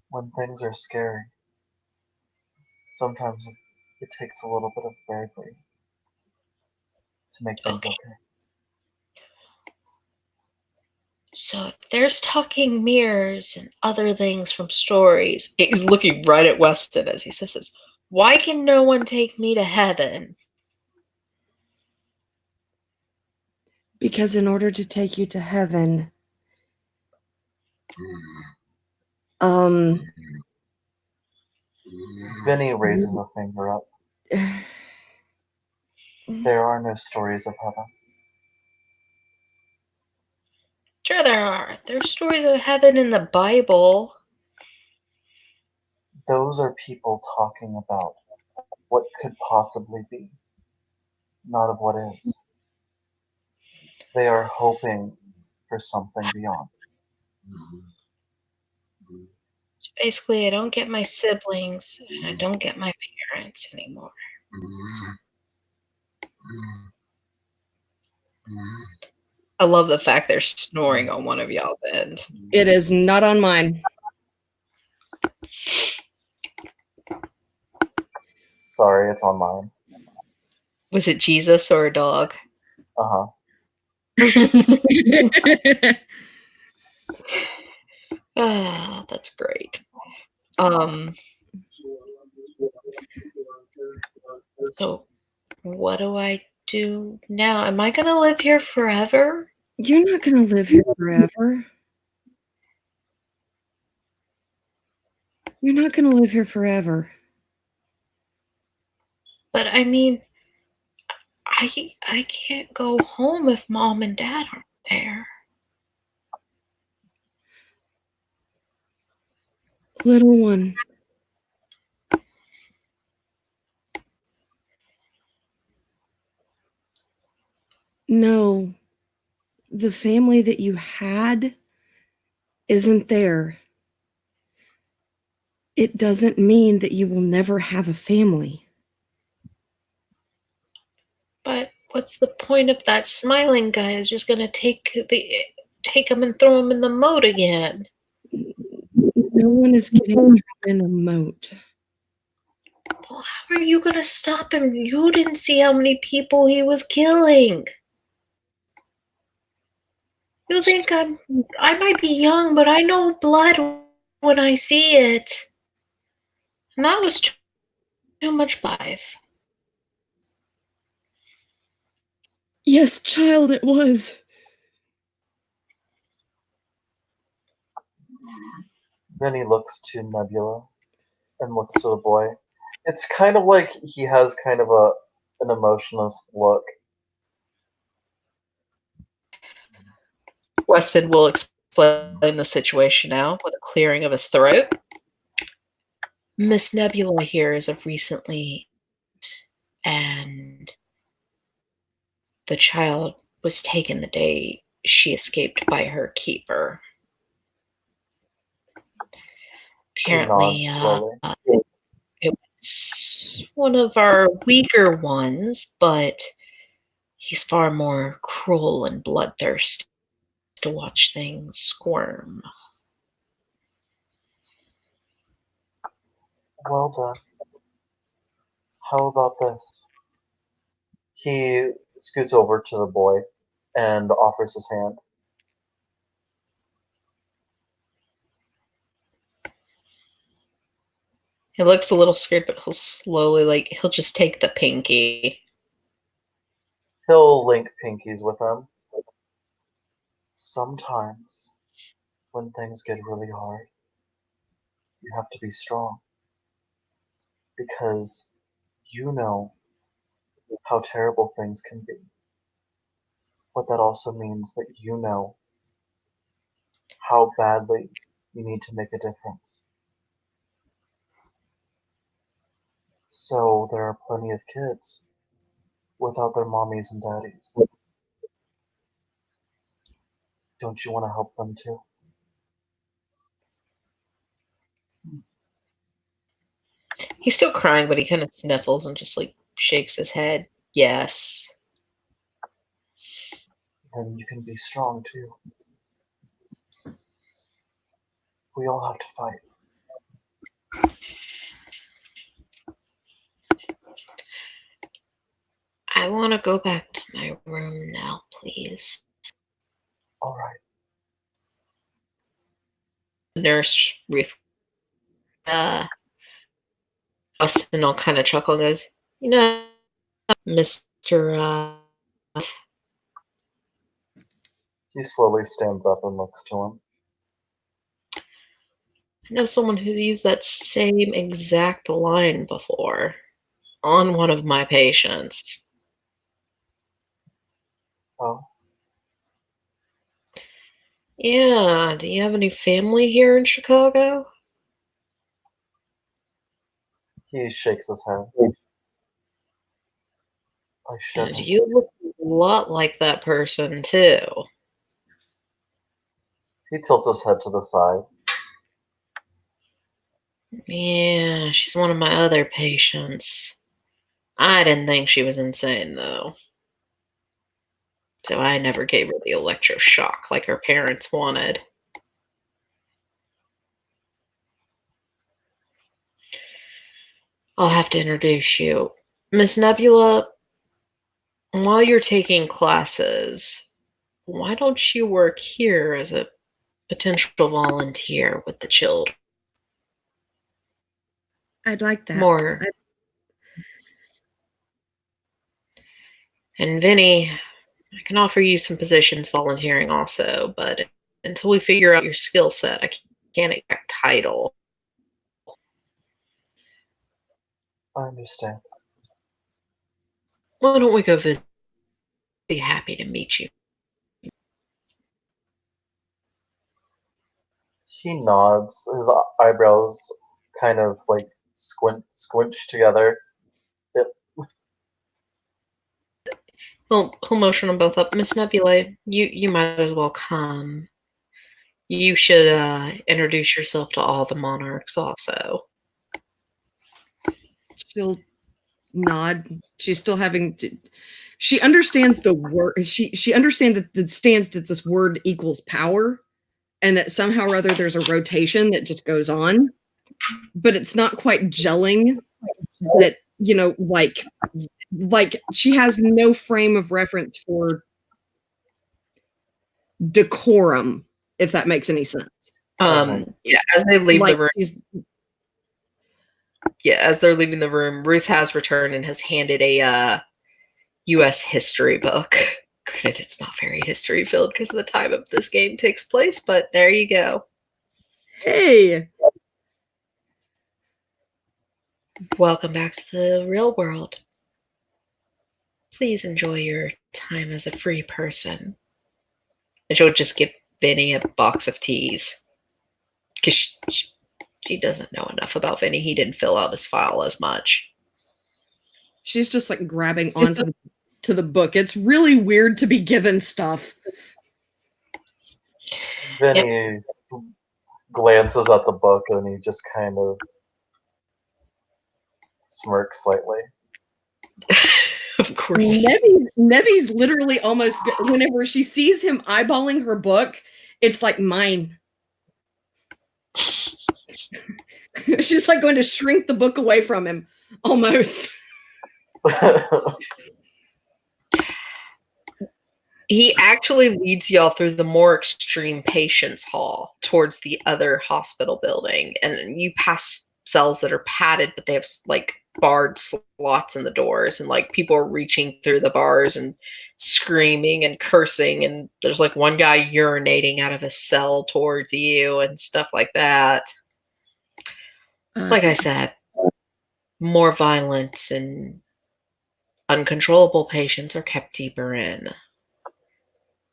when things are scary, sometimes it takes a little bit of bravery to make things okay. So if there's talking mirrors and other things from stories, he's looking right at Weston as he says this. Why can no one take me to heaven? Because in order to take you to heaven, Vinny raises a finger up. There are no stories of heaven. Sure there are. There's stories of heaven in the Bible. Those are people talking about what could possibly be, not of what is. They are hoping for something beyond. Basically, I don't get my siblings, and I don't get my parents anymore. I love the fact they're snoring on one of y'all's end. It is not on mine. Sorry, it's on mine. Was it Jesus or a dog? Uh-huh. Ah, that's great. So what do I do now? Am I gonna live here forever? You're not going to live here forever. You're not going to live here forever. But I mean, I can't go home if Mom and Dad aren't there. Little one. No, the family that you had isn't there. It doesn't mean that you will never have a family. But what's the point if that smiling guy is just gonna take him and throw him in the moat again? No one is getting thrown in a moat. Well, how are you gonna stop him? You didn't see how many people he was killing. You think I might be young, but I know blood when I see it. And that was too much 5. Yes, child, it was. Then he looks to Nebula and looks to the boy. It's kind of like he has kind of an emotionless look. Weston will explain the situation now with a clearing of his throat. Miss Nebula here is of recently, and the child was taken the day she escaped by her keeper. Apparently, it was one of our weaker ones, but he's far more cruel and bloodthirsty to watch things squirm. Well then, how about this? He scoots over to the boy and offers his hand. He looks a little scared, but he'll slowly, he'll just take the pinky. He'll link pinkies with him. Sometimes, when things get really hard, you have to be strong. Because you know how terrible things can be. But that also means that you know how badly you need to make a difference. So there are plenty of kids without their mommies and daddies. Don't you want to help them too? He's still crying, but he kind of sniffles and just shakes his head. Yes. Then you can be strong too. We all have to fight. I want to go back to my room now, please. All right. Nurse Ruth Austin will kind of chuckle and goes, Mr. He slowly stands up and looks to him. I know someone who's used that same exact line before on one of my patients. Oh? Yeah, do you have any family here in Chicago? He shakes his head. I shouldn't. You look a lot like that person, too. He tilts his head to the side. Yeah, she's one of my other patients. I didn't think she was insane, though. So I never gave her the electroshock like her parents wanted. I'll have to introduce you. Miss Nebula, while you're taking classes, why don't you work here as a potential volunteer with the children? I'd like that. More. And Vinny, I can offer you some positions volunteering also, but until we figure out your skill set, I can't expect title. I understand. Why don't we go visit? Be happy to meet you. He nods, his eyebrows kind of squinch together. He'll motion them both up. Miss Nebula, you might as well come. You should introduce yourself to all the monarchs also. She'll nod. She's still having to. She understands the word. She understands that this word equals power, and that somehow or other there's a rotation that just goes on, but it's not quite gelling. That like she has no frame of reference for decorum, if that makes any sense. Yeah, as they leave the room. Yeah, as they're leaving the room, Ruth has returned and has handed a U.S. history book. Granted, it's not very history filled because of the time of this game takes place, but there you go. Hey! Welcome back to the real world. Please enjoy your time as a free person. And she'll just give Vinny a box of teas. Because she doesn't know enough about Vinny. He didn't fill out his file as much. She's just like grabbing onto the book. It's really weird to be given stuff. Vinny glances at the book and he just kind of smirks slightly. Of course. Nevy's literally almost, whenever she sees him eyeballing her book, it's like mine. She's like going to shrink the book away from him, almost. He actually leads y'all through the more extreme patients hall towards the other hospital building, and you pass cells that are padded, but they have like barred slots in the doors, and like people are reaching through the bars and screaming and cursing, and there's like one guy urinating out of a cell towards you and stuff like that. Like I said, more violent and uncontrollable patients are kept deeper in.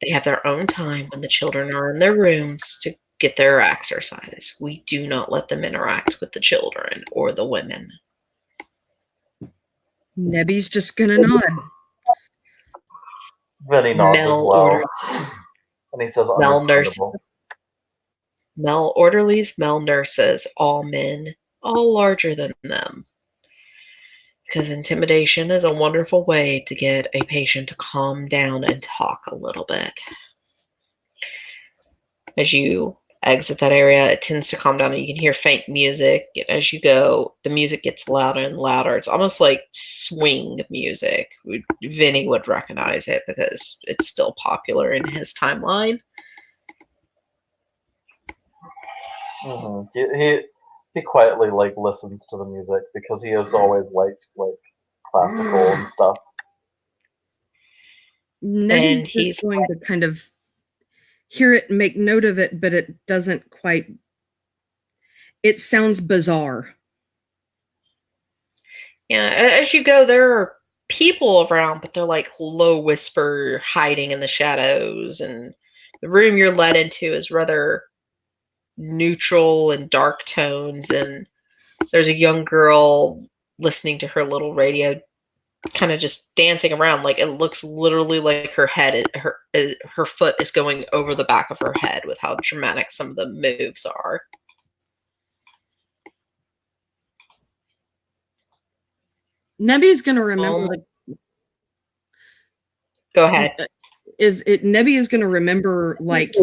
They have their own time when the children are in their rooms to get their exercise. We do not let them interact with the children or the women. Nebby's just gonna nod. Vinny nods as Mel well. order, And he says, Mel nurse, understandable. Mel orderlies, Mel nurses, all men, all larger than them. Because intimidation is a wonderful way to get a patient to calm down and talk a little bit. As you exit that area, it tends to calm down and you can hear faint music. As you go, the music gets louder and louder. It's almost like swing music. Vinny would recognize it because it's still popular in his timeline. Mm-hmm. He quietly like listens to the music because he has always liked like classical and stuff. Nebby's just going to kind of hear it and make note of it, but it doesn't quite. It sounds bizarre. Yeah, as you go, there are people around, but they're like low whisper, hiding in the shadows, and the room you're led into is rather neutral and dark tones, and there's a young girl listening to her little radio, kind of just dancing around. Like, it looks literally like her foot is going over the back of her head with how dramatic some of the moves are. Nebby's gonna remember Go ahead. Nebby is gonna remember like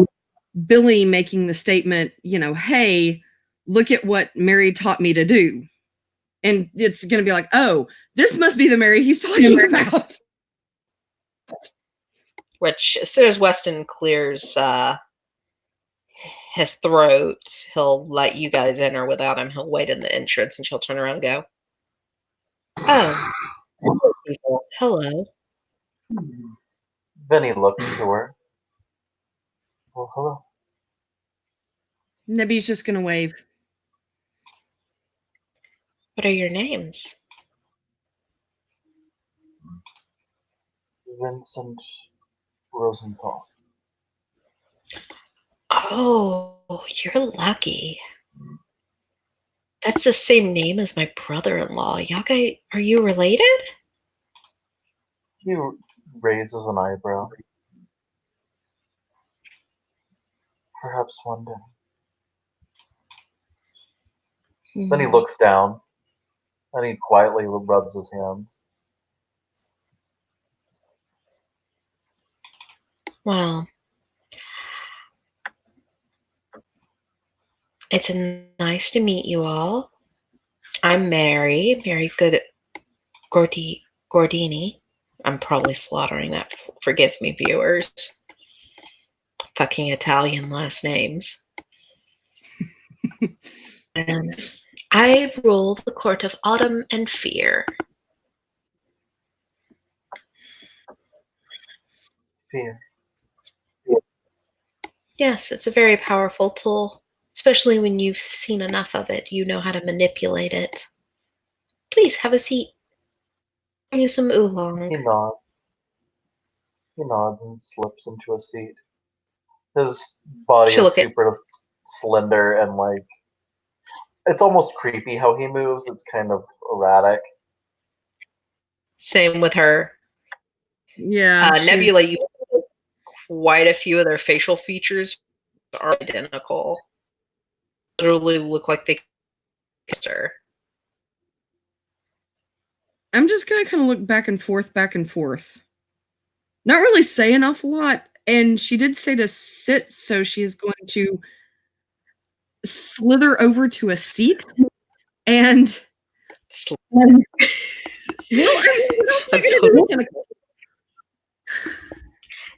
Billy making the statement, hey, look at what Mary taught me to do. And it's going to be like, oh, this must be the Mary he's talking about. Which, as soon as Weston clears his throat, he'll let you guys enter without him. He'll wait in the entrance and she'll turn around and go, oh, people, hello. Vinny looks to her. Well, hello. Nebby's just going to wave. What are your names? Vincent Rosenthal. Oh, you're lucky. That's the same name as my brother-in-law. Yaga, are you related? He raises an eyebrow. Perhaps one day. Then he looks down, and he quietly rubs his hands. Well, it's nice to meet you all. I'm Mary Gordini. I'm probably slaughtering that. Forgive me, viewers. Fucking Italian last names. And I rule the court of autumn and fear. Fear. Yes, it's a very powerful tool, especially when you've seen enough of it. You know how to manipulate it. Please have a seat. Bring you some oolong. He nods. He nods and slips into a seat. His body is super slender and like it's almost creepy how he moves. It's kind of erratic. Same with her. Yeah. Nebula, you quite a few of their facial features are identical. Literally look like they kissed her. I'm just going to kind of look back and forth. Not really say an awful lot. And she did say to sit, so she's going to slither over to a seat And well, I mean, what else are you gonna do?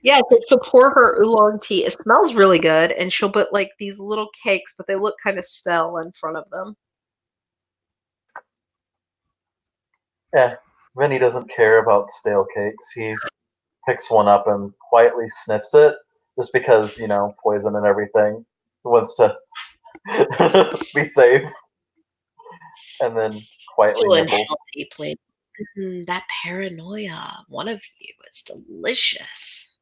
Yeah, so she'll pour her oolong tea. It smells really good, and she'll put like these little cakes, but they look kind of stale in front of them. Yeah, Vinny doesn't care about stale cakes. He picks one up and quietly sniffs it, just because, poison and everything. He wants to be safe. And then quietly She'll nibbles. inhale deeply. That paranoia, one of you, is delicious.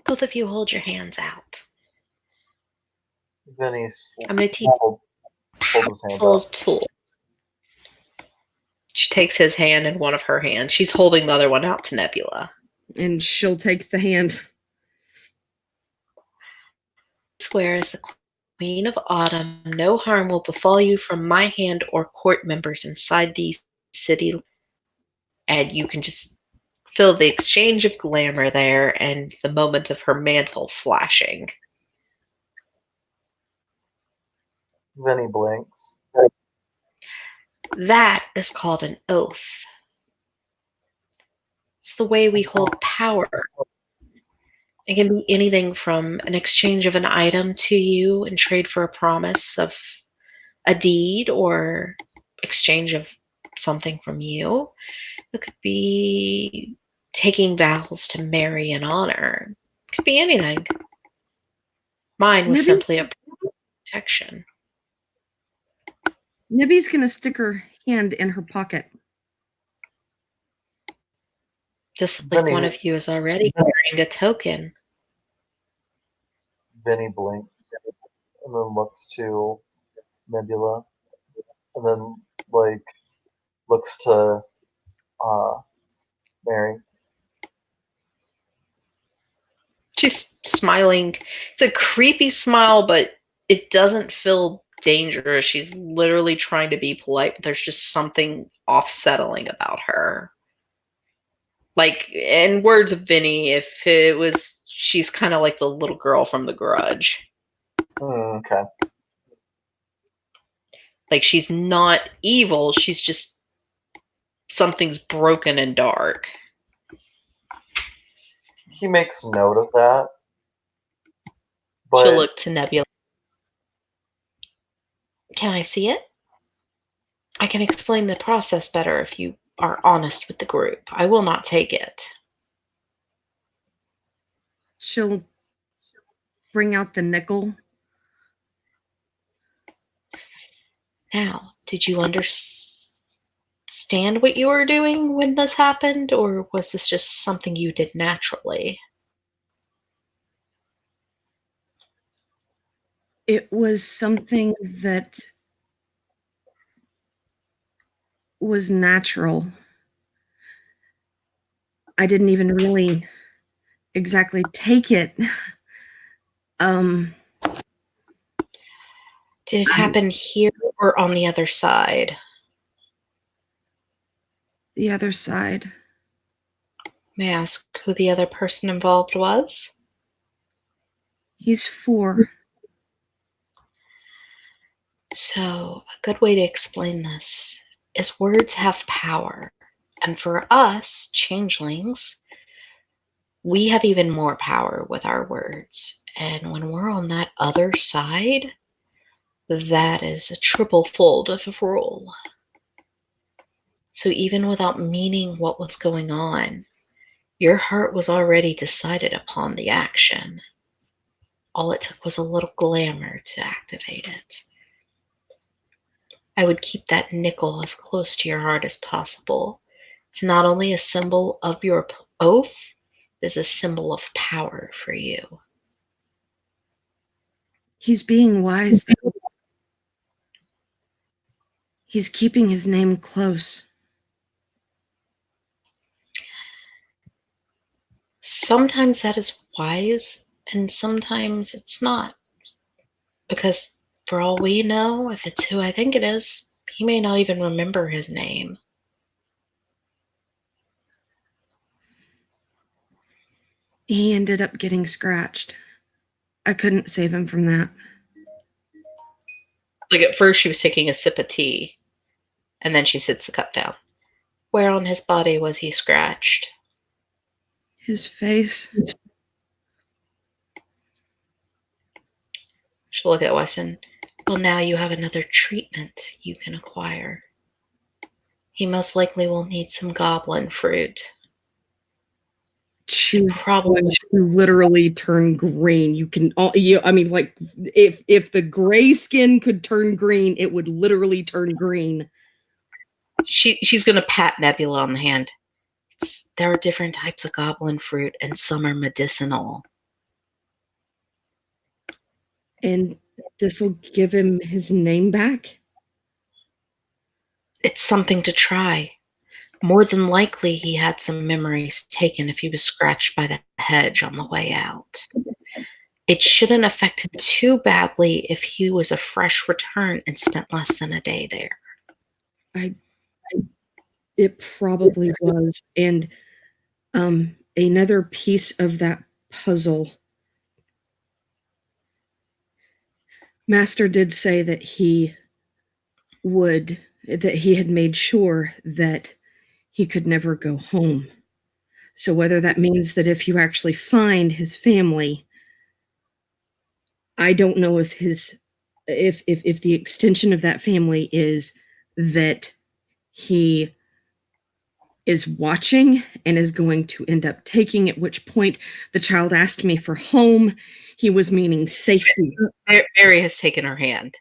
Both of you hold your hands out. Vinny I'm going to teach you holds his hand powerful up. tool. She takes his hand in one of her hands. She's holding the other one out to Nebula. And she'll take the hand. Swear as the Queen of Autumn, no harm will befall you from my hand or court members inside these city. And you can just feel the exchange of glamour there and the moment of her mantle flashing. Vinny blinks. That is called an oath. It's the way we hold power. It can be anything from an exchange of an item to you in trade for a promise of a deed or exchange of something from you. It could be taking vows to marry and honor. It could be anything. Mine was simply a protection. Nibby's gonna stick her hand in her pocket. Just like Vinny, one of you is already wearing a token. Vinny blinks and then looks to Nebula and then looks to Mary. She's smiling. It's a creepy smile, but it doesn't feel dangerous. She's literally trying to be polite, but there's just something off-settling about her. Like, in words of Vinny, if it was, she's kind of like the little girl from The Grudge. Okay. Like, she's not evil, she's just, something's broken and dark. He makes note of that. But she'll look to Nebula. Can I see it? I can explain the process better if you are honest with the group. I will not take it. She'll bring out the nickel. Now, did you understand what you were doing when this happened, or was this just something you did naturally? It was something that was natural. I didn't even really exactly take it. Did it happen here or on the other side? The other side. May I ask who the other person involved was? He's 4. So, a good way to explain this is words have power. And for us, changelings, we have even more power with our words. And when we're on that other side, that is a triple fold of a rule. So even without meaning what was going on, your heart was already decided upon the action. All it took was a little glamour to activate it. I would keep that nickel as close to your heart as possible. It's not only a symbol of your oath, it's a symbol of power for you. He's being wise, though. He's keeping his name close. Sometimes that is wise, and sometimes it's not. Because for all we know, if it's who I think it is, he may not even remember his name. He ended up getting scratched. I couldn't save him from that. Like at first she was taking a sip of tea, and then she sits the cup down. Where on his body was he scratched? His face. She'll look at Weston. Well, now you have another treatment you can acquire. He most likely will need some goblin fruit. She was probably literally turn green. You can, I mean, like if the gray skin could turn green, it would literally turn green. She's gonna pat Nebula on the hand. There are different types of goblin fruit, and some are medicinal. And this will give him his name back? It's something to try. More than likely, he had some memories taken if he was scratched by the hedge on the way out. It shouldn't affect him too badly if he was a fresh return and spent less than a day there. It probably was. And another piece of that puzzle. Master did say that he had made sure that he could never go home. So whether that means that if you actually find his family, I don't know if the extension of that family is that he is watching and is going to end up taking, at which point the child asked me for home. He was meaning safety. Mary has taken her hand.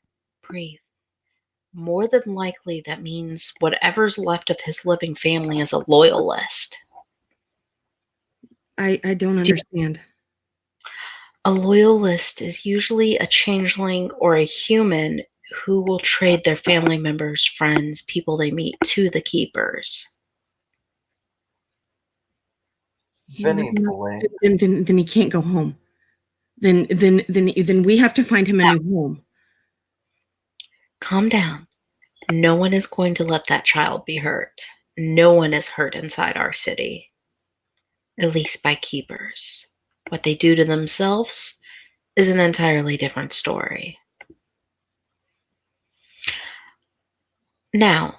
Breathe. More than likely, that means whatever's left of his living family is a loyalist. I don't understand. A loyalist is usually a changeling or a human who will trade their family members, friends, people they meet to the keepers. Vinny blinks. Then he can't go home. Then we have to find him a new home. Calm down. No one is going to let that child be hurt. No one is hurt inside our city. At least by keepers. What they do to themselves is an entirely different story. Now,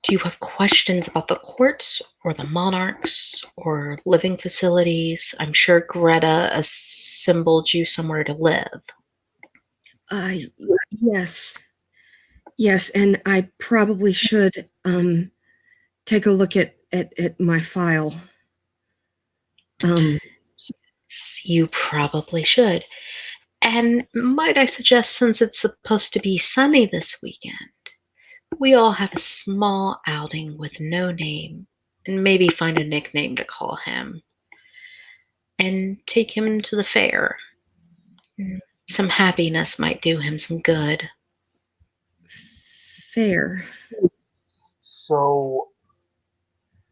do you have questions about the courts or the monarchs or living facilities? I'm sure Greta assembled you somewhere to live. Yes, and I probably should take a look at my file. You probably should. And might I suggest, since it's supposed to be sunny this weekend, we all have a small outing with no name and maybe find a nickname to call him and take him to the fair. Some happiness might do him some good. Fair. So,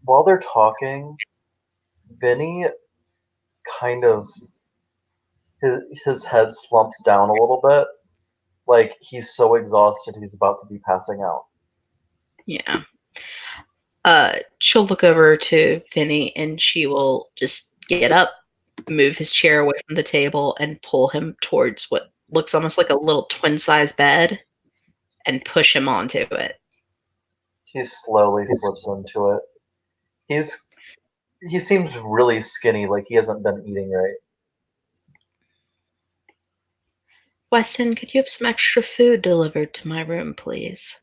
while they're talking, Vinny kind of his head slumps down a little bit, like he's so exhausted he's about to be passing out. Yeah. She'll look over to Vinny and she will just get up, move his chair away from the table, and pull him towards what looks almost like a little twin-size bed and push him onto it. He slowly slips into it. He seems really skinny, like he hasn't been eating right. Weston, could you have some extra food delivered to my room, please?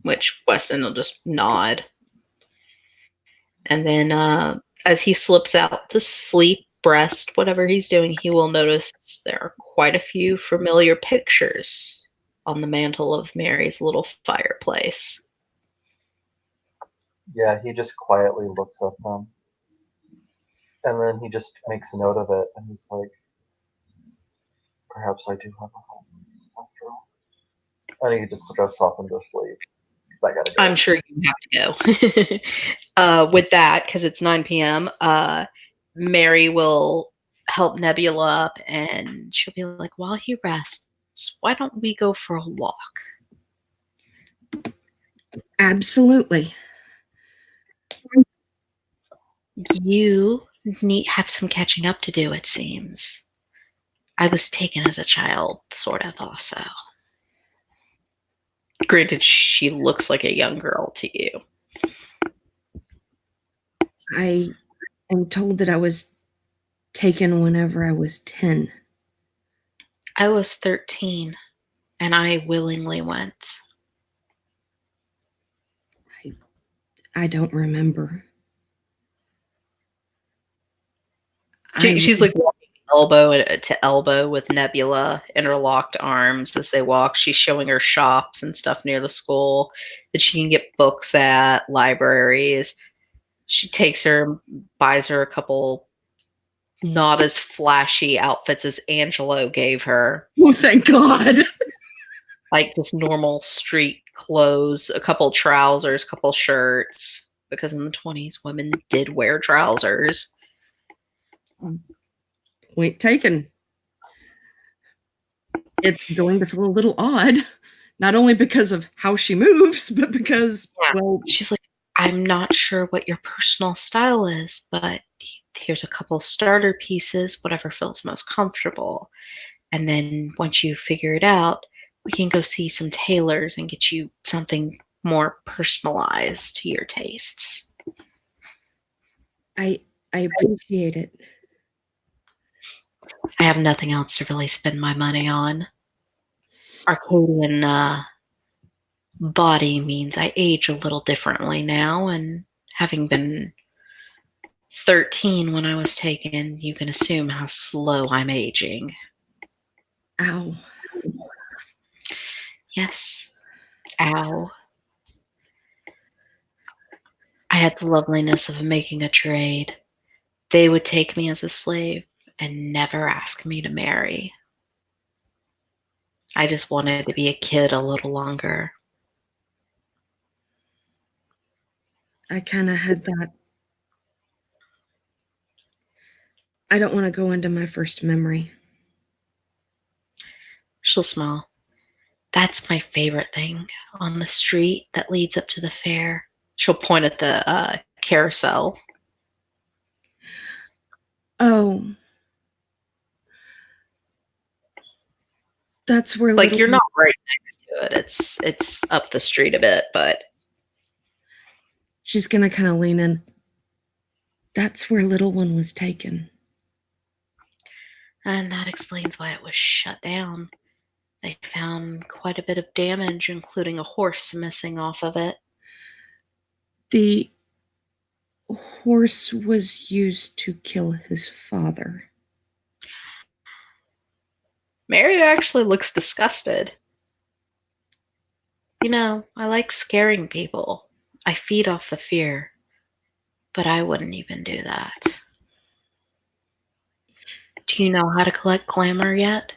Which Weston will just nod. And then as he slips out to sleep, rest, whatever he's doing, he will notice there are quite a few familiar pictures on the mantle of Mary's little fireplace. Yeah, he just quietly looks at them. And then he just makes a note of it, and he's like, perhaps I do have a home, after all. And he just drifts off into sleep. Because I gotta go. I'm sure you have to go. With that, because it's 9 p.m., Mary will help Nebula up, and she'll be like, while he rests, why don't we go for a walk? Absolutely. You have some catching up to do, it seems. I was taken as a child, sort of, also. Granted, she looks like a young girl to you. I am told that I was taken whenever I was 10. I was 13, and I willingly went. I don't remember. She's like walking elbow to elbow with Nebula, interlocked arms as they walk. She's showing her shops and stuff near the school that she can get books at, libraries. She takes her, buys her a couple not as flashy outfits as Angelo gave her. Oh, thank God. Like just normal street clothes, a couple trousers, a couple shirts. Because in the 20s, women did wear trousers. Point taken. It's going to feel a little odd, not only because of how she moves, but because, well, she's like, I'm not sure what your personal style is, but here's a couple starter pieces, whatever feels most comfortable. And then once you figure it out, we can go see some tailors and get you something more personalized to your tastes. I appreciate it. I have nothing else to really spend my money on. Arcadian body means I age a little differently now, and having been 13 when I was taken, you can assume how slow I'm aging. Ow. Yes. Ow. I had the loveliness of making a trade. They would take me as a slave and never ask me to marry. I just wanted to be a kid a little longer. I kind of had that. I don't want to go into my first memory. She'll smile. That's my favorite thing on the street that leads up to the fair. She'll point at the carousel. Oh. That's where like you're not right next to it. It's up the street a bit, but she's gonna kind of lean in. That's where little one was taken. And that explains why it was shut down. They found quite a bit of damage, including a horse missing off of it. The horse was used to kill his father. Mary actually looks disgusted. You know, I like scaring people. I feed off the fear. But I wouldn't even do that. Do you know how to collect glamour yet?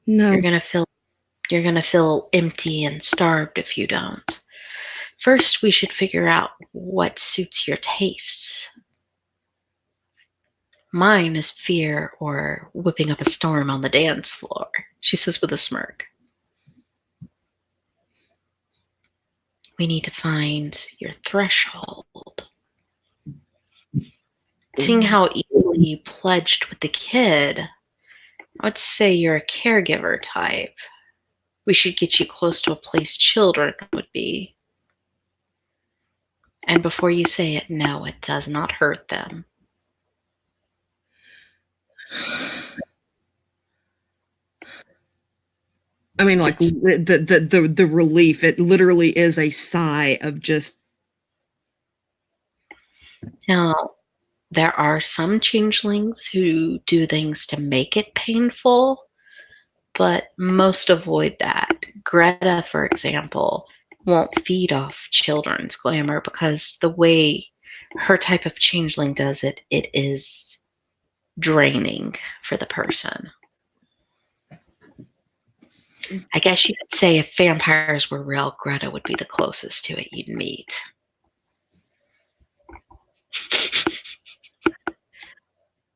No. You're gonna feel empty and starved if you don't. First, we should figure out what suits your tastes. Mine is fear or whipping up a storm on the dance floor, she says with a smirk. We need to find your threshold. Seeing how easily you pledged with the kid, I would say you're a caregiver type. We should get you close to a place children would be. And before you say it, no, it does not hurt them. I mean, like the relief. It literally is a sigh of just. Now, there are some changelings who do things to make it painful, but most avoid that. Greta, for example, won't feed off children's glamour because the way her type of changeling does it, it is draining for the person. I guess you could say if vampires were real, Greta would be the closest to it you'd meet.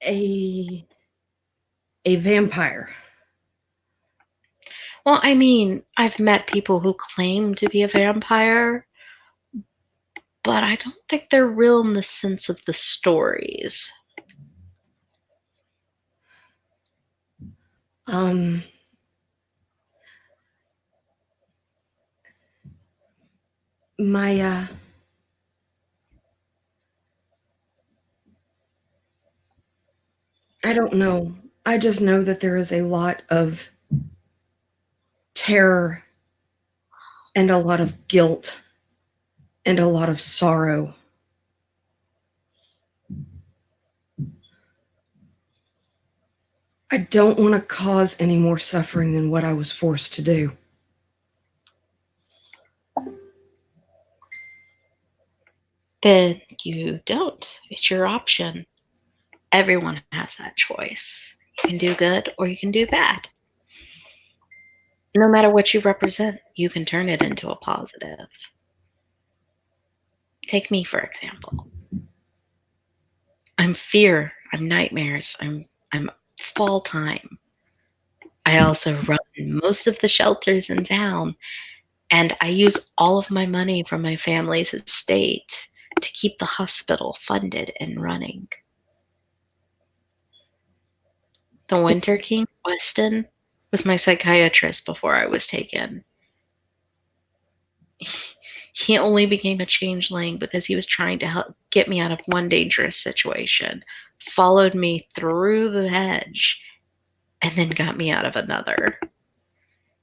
A vampire. Well, I mean, I've met people who claim to be a vampire, but I don't think they're real in the sense of the stories. Um, my, I don't know. I just know that there is a lot of terror and a lot of guilt and a lot of sorrow. I don't want to cause any more suffering than what I was forced to do. Then you don't. It's your option. Everyone has that choice. You can do good or you can do bad. No matter what you represent, you can turn it into a positive. Take me, for example. I'm fear. I'm nightmares. I'm fall time. I also run most of the shelters in town, and I use all of my money from my family's estate to keep the hospital funded and running. The Winter King, Weston, was my psychiatrist before I was taken. He only became a changeling because he was trying to help get me out of one dangerous situation, followed me through the hedge, and then got me out of another.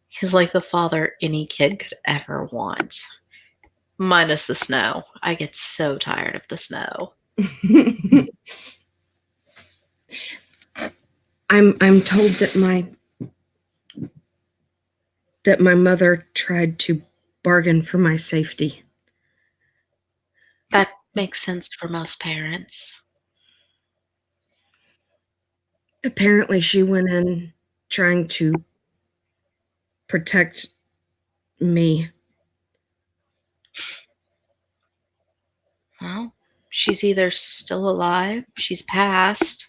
He's like the father any kid could ever want. Minus the snow. I get so tired of the snow. I'm told that my mother tried to bargain for my safety. That makes sense for most parents. Apparently, she went in trying to protect me. Well, she's either still alive, she's passed,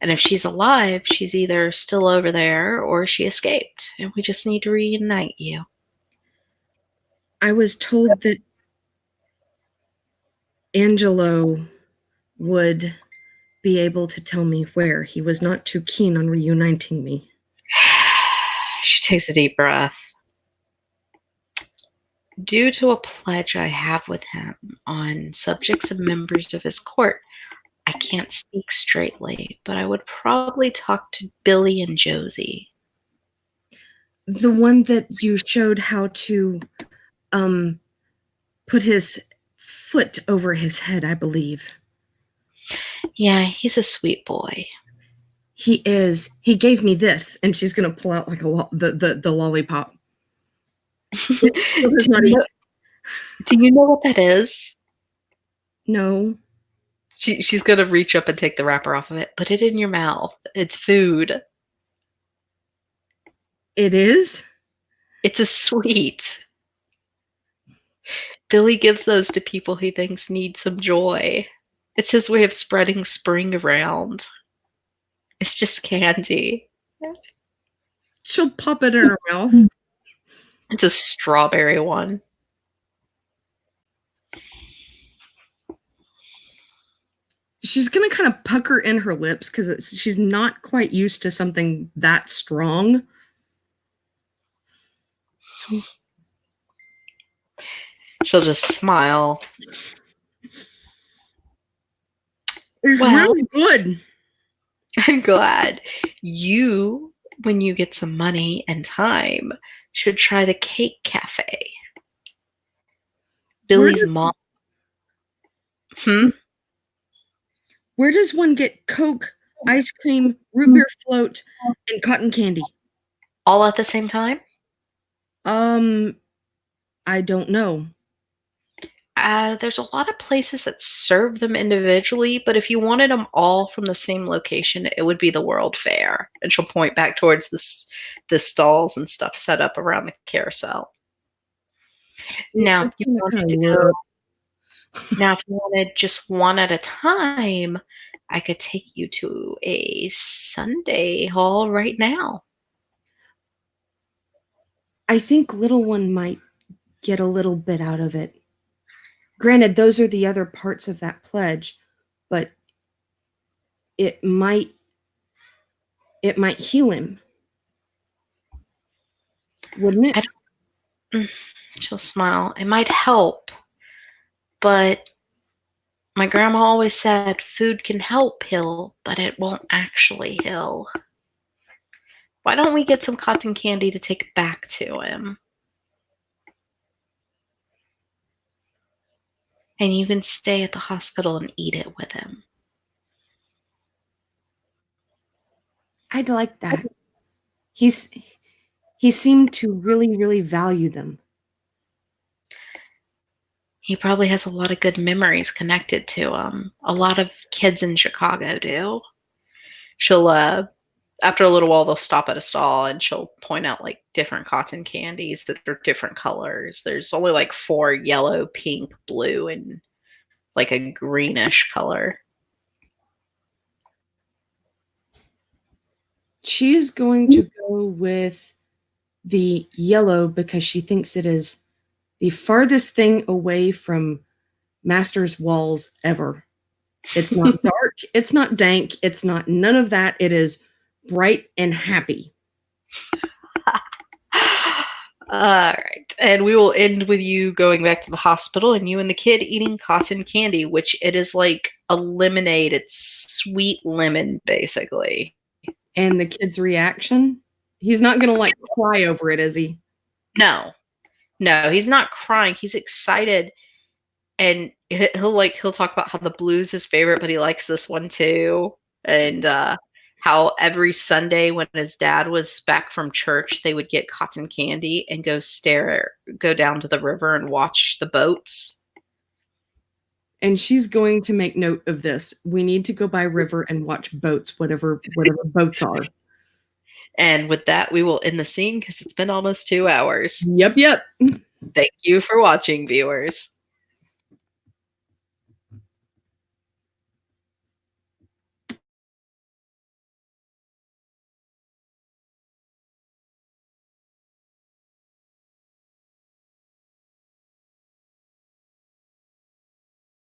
and if she's alive, she's either still over there or she escaped, and we just need to reunite you. I was told that Angelo would be able to tell me where. He was not too keen on reuniting me. She takes a deep breath. Due to a pledge I have with him on subjects of members of his court, I can't speak straightly, but I would probably talk to Billy and Josie. The one that you showed how to put his foot over his head, I believe. Yeah, he's a sweet boy. He is. He gave me this, and she's gonna pull out like the lollipop. do, do you know what that is? No. She's gonna reach up and take the wrapper off of it. Put it in your mouth. It's food. It is? It's a sweet. Billy gives those to people he thinks need some joy. It's his way of spreading spring around. It's just candy. She'll pop it in her mouth. It's a strawberry one. She's gonna kind of pucker in her lips because she's not quite used to something that strong. She'll just smile. It's really good. I'm glad. You, when you get some money and time, should try the cake cafe. Billy's mom. Where does one get Coke, ice cream, root beer float, and cotton candy? All at the same time? I don't know. There's a lot of places that serve them individually, but if you wanted them all from the same location, it would be the World Fair. And she'll point back towards the stalls and stuff set up around the carousel. Now, if you wanted just one at a time, I could take you to a Sunday haul right now. I think little one might get a little bit out of it. Granted, those are the other parts of that pledge, but it might heal him, wouldn't it? She'll smile. It might help, but my grandma always said food can help heal, but it won't actually heal. Why don't we get some cotton candy to take back to him? And you can stay at the hospital and eat it with him. I'd like that. He seemed to really, really value them. He probably has a lot of good memories connected to him. A lot of kids in Chicago do. She'll, after a little while, they'll stop at a stall and she'll point out like different cotton candies that are different colors. There's only like 4: yellow, pink, blue, and like a greenish color. She is going to go with the yellow because she thinks it is the farthest thing away from Master's walls ever. It's not dark, it's not dank, it's not none of that. It is bright and happy. All right. And we will end with you going back to the hospital and you and the kid eating cotton candy, which it is like a lemonade. It's sweet lemon, basically. And the kid's reaction? He's not going to like cry over it, is he? No, he's not crying. He's excited. And he'll talk about how the blue's his favorite, but he likes this one too. And how every Sunday when his dad was back from church, they would get cotton candy and go down to the river and watch the boats. And she's going to make note of this. We need to go by river and watch boats, whatever boats are. And with that, we will end the scene because it's been almost 2 hours. Yep. Thank you for watching, viewers.